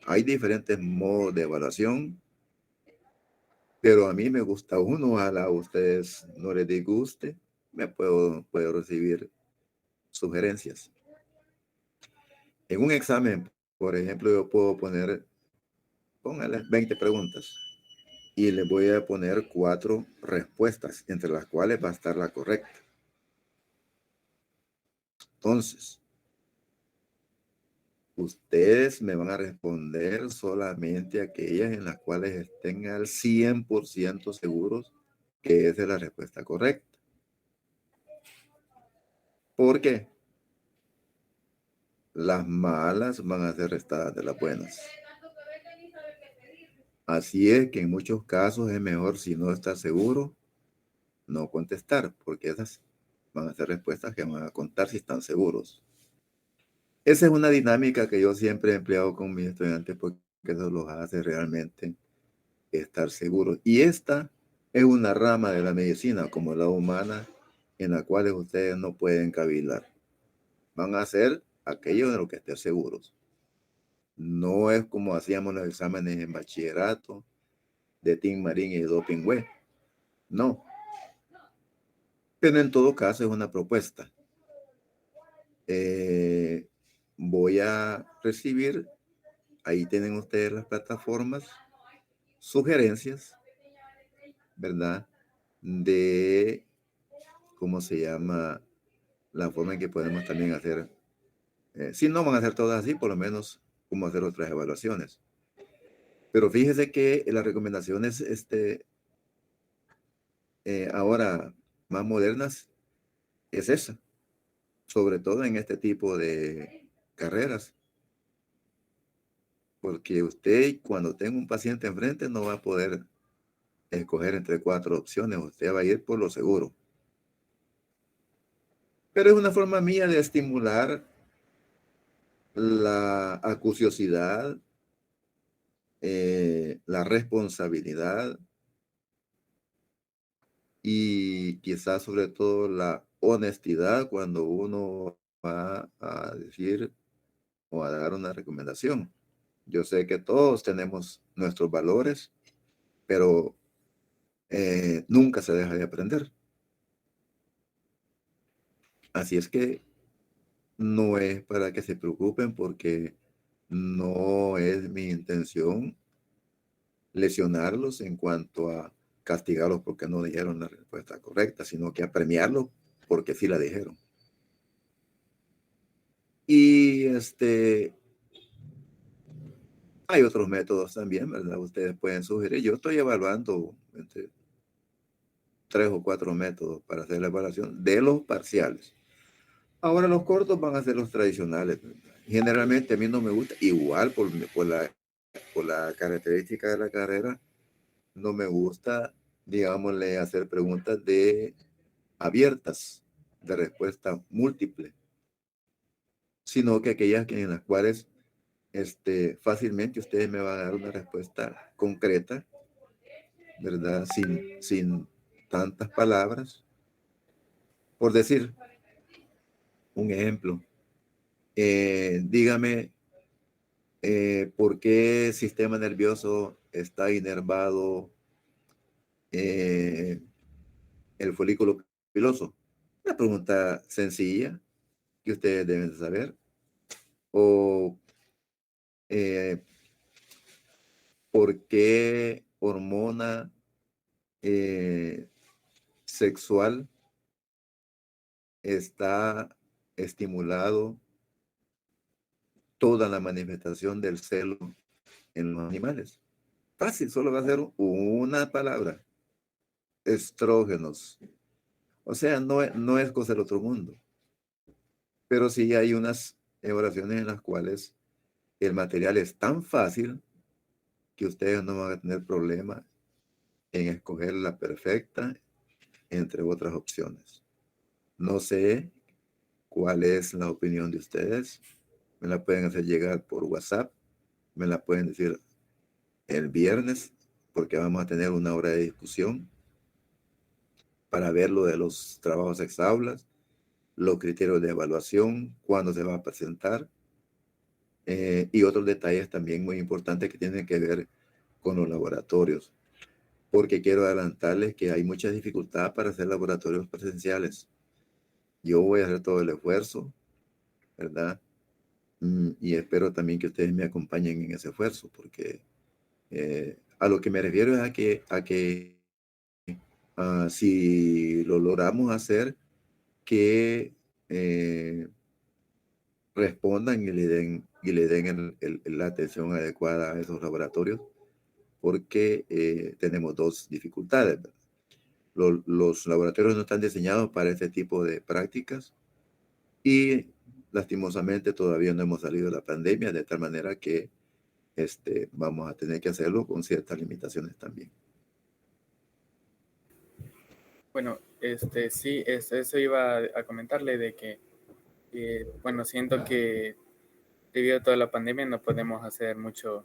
Hay diferentes modos de evaluación, pero a mí me gusta uno, ojalá a ustedes no les disguste, puedo recibir sugerencias. En un examen, por ejemplo, yo puedo poner, póngale 20 preguntas y les voy a poner 4 respuestas, entre las cuales va a estar la correcta. Entonces, ustedes me van a responder solamente aquellas en las cuales estén al 100% seguros que esa es la respuesta correcta. ¿Por qué? Las malas van a ser restadas de las buenas. Así es que en muchos casos es mejor, si no estás seguro, no contestar, porque esas van a ser respuestas que van a contar si están seguros. Esa es una dinámica que yo siempre he empleado con mis estudiantes porque eso los hace realmente estar seguros. Y esta es una rama de la medicina, como la humana, en la cual ustedes no pueden cavilar. Van a hacer aquello de lo que estén seguros. No es como hacíamos los exámenes en bachillerato de Tim Marín y Dopingüe. No. Pero en todo caso es una propuesta. Voy a recibir, ahí tienen ustedes las plataformas, sugerencias, ¿verdad? de, ¿cómo se llama? La forma en que podemos también hacer, si no van a hacer todas así, por lo menos cómo hacer otras evaluaciones. Pero fíjese que las recomendaciones ahora más modernas es esa, sobre todo en este tipo de carreras, porque usted cuando tenga un paciente enfrente no va a poder escoger entre 4 opciones, usted va a ir por lo seguro. Pero es una forma mía de estimular la acuciosidad, la responsabilidad y quizás sobre todo la honestidad cuando uno va a decir o a dar una recomendación. Yo sé que todos tenemos nuestros valores, pero nunca se deja de aprender. Así es que no es para que se preocupen porque no es mi intención lesionarlos en cuanto a castigarlos porque no dijeron la respuesta correcta, sino que a premiarlos porque sí la dijeron. Y hay otros métodos también, ¿verdad? Ustedes pueden sugerir. Yo estoy evaluando entre 3 o 4 métodos para hacer la evaluación de los parciales. Ahora los cortos van a ser los tradicionales, ¿verdad? Generalmente a mí no me gusta, igual por la característica de la carrera, no me gusta, digámosle, hacer preguntas abiertas, de respuesta múltiple, sino que aquellas en las cuales fácilmente ustedes me van a dar una respuesta concreta, ¿verdad? Sin tantas palabras. Por decir un ejemplo, dígame por qué el sistema nervioso está inervado el folículo piloso. Una pregunta sencilla que ustedes deben saber. O por qué hormona sexual está estimulado toda la manifestación del celo en los animales. Fácil, solo va a ser una palabra: estrógenos. O sea, no es cosa del otro mundo. Pero sí hay unas evaluaciones en las cuales el material es tan fácil que ustedes no van a tener problema en escoger la perfecta entre otras opciones. No sé cuál es la opinión de ustedes. Me la pueden hacer llegar por WhatsApp. Me la pueden decir el viernes, porque vamos a tener una hora de discusión para ver lo de los trabajos exaulas, los criterios de evaluación, cuándo se va a presentar, y otros detalles también muy importantes que tienen que ver con los laboratorios, porque quiero adelantarles que hay mucha dificultad para hacer laboratorios presenciales. Yo voy a hacer todo el esfuerzo, ¿verdad? Y espero también que ustedes me acompañen en ese esfuerzo, porque a lo que me refiero es a que si lo logramos hacer, que respondan y le den la atención adecuada a esos laboratorios, porque tenemos dos dificultades, ¿verdad? Los laboratorios no están diseñados para este tipo de prácticas y lastimosamente todavía no hemos salido de la pandemia, de tal manera que vamos a tener que hacerlo con ciertas limitaciones también. Bueno, sí, eso iba a comentarle de que, bueno, siento que debido a toda la pandemia no podemos hacer mucho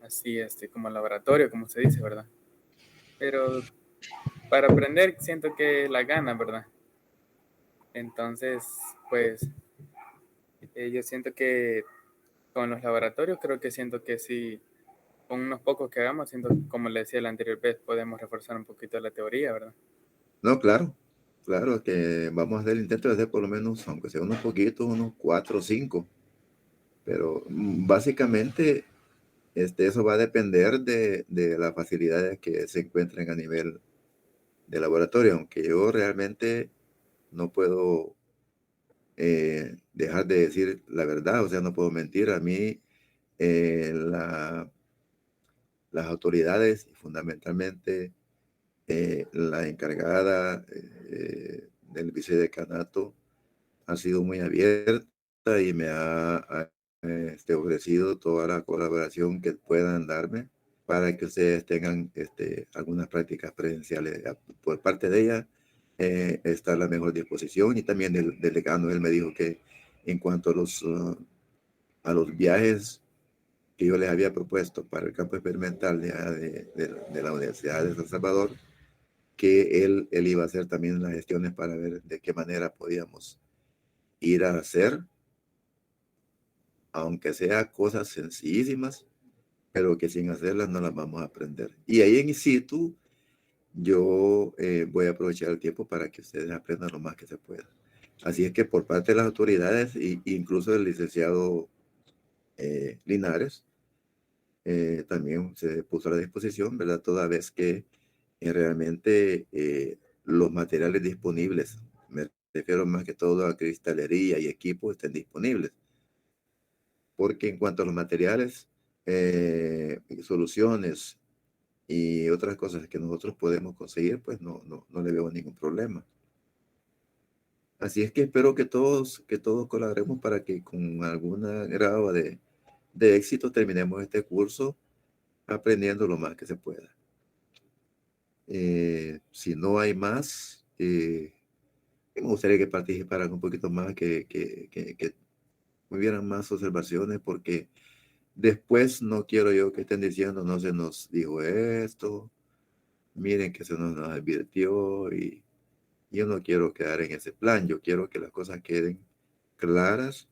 así, como laboratorio, como se dice, ¿verdad? Pero para aprender siento que la gana, ¿verdad? Entonces, pues, yo siento que con los laboratorios siento que sí, con unos pocos que hagamos, siento, como le decía la anterior vez, podemos reforzar un poquito la teoría, ¿verdad? No, claro que vamos a hacer el intento de hacer por lo menos, aunque sea unos poquitos, unos 4 o 5, pero básicamente eso va a depender de las facilidades que se encuentren a nivel de laboratorio, aunque yo realmente no puedo dejar de decir la verdad, o sea, no puedo mentir. A mí las autoridades, fundamentalmente la encargada del vicedecanato, ha sido muy abierta y me ha ofrecido toda la colaboración que puedan darme para que ustedes tengan algunas prácticas presenciales. Por parte de ella está a la mejor disposición, y también del decano. Él me dijo que en cuanto a los viajes que yo les había propuesto para el campo experimental de la Universidad de San Salvador, que él iba a hacer también las gestiones para ver de qué manera podíamos ir a hacer, aunque sea cosas sencillísimas, pero que sin hacerlas no las vamos a aprender. Y ahí en situ, yo voy a aprovechar el tiempo para que ustedes aprendan lo más que se pueda. Así es que por parte de las autoridades, e incluso del licenciado Linares, también se puso a la disposición, ¿verdad? Toda vez que realmente los materiales disponibles, me refiero más que todo a cristalería y equipo, estén disponibles. Porque en cuanto a los materiales, soluciones y otras cosas que nosotros podemos conseguir, pues no le veo ningún problema. Así es que espero que todos colaboremos para que con algún grado de éxito terminemos este curso aprendiendo lo más que se pueda. Si no hay más, me gustaría que participaran un poquito más, que hubieran más observaciones, porque después no quiero yo que estén diciendo no se nos dijo esto, miren que se nos advirtió, y yo no quiero quedar en ese plan. Yo quiero que las cosas queden claras.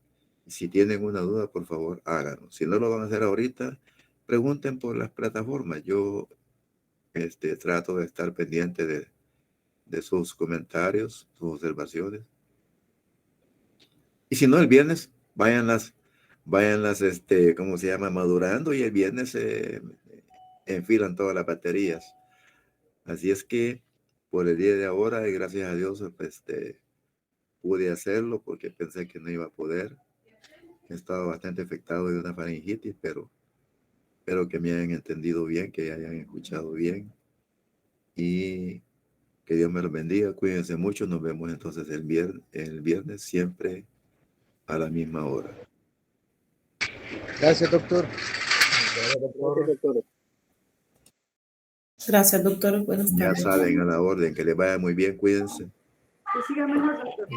Si tienen una duda, por favor, háganlo. Si no lo van a hacer ahorita, pregunten por las plataformas. Yo trato de estar pendiente de sus comentarios, sus observaciones. Y si no, el viernes, váyanlas, ¿cómo se llama? Madurando, y el viernes se enfilan todas las baterías. Así es que por el día de ahora, y gracias a Dios, pude hacerlo, porque pensé que no iba a poder. He estado bastante afectado de una faringitis, pero espero que me hayan entendido bien, que hayan escuchado bien, y que Dios me los bendiga. Cuídense mucho. Nos vemos entonces el viernes, siempre a la misma hora. Gracias, doctor. Gracias, doctor. Buenas Ya tardes. saben, a la orden. Que les vaya muy bien. Cuídense.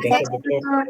Gracias, doctor.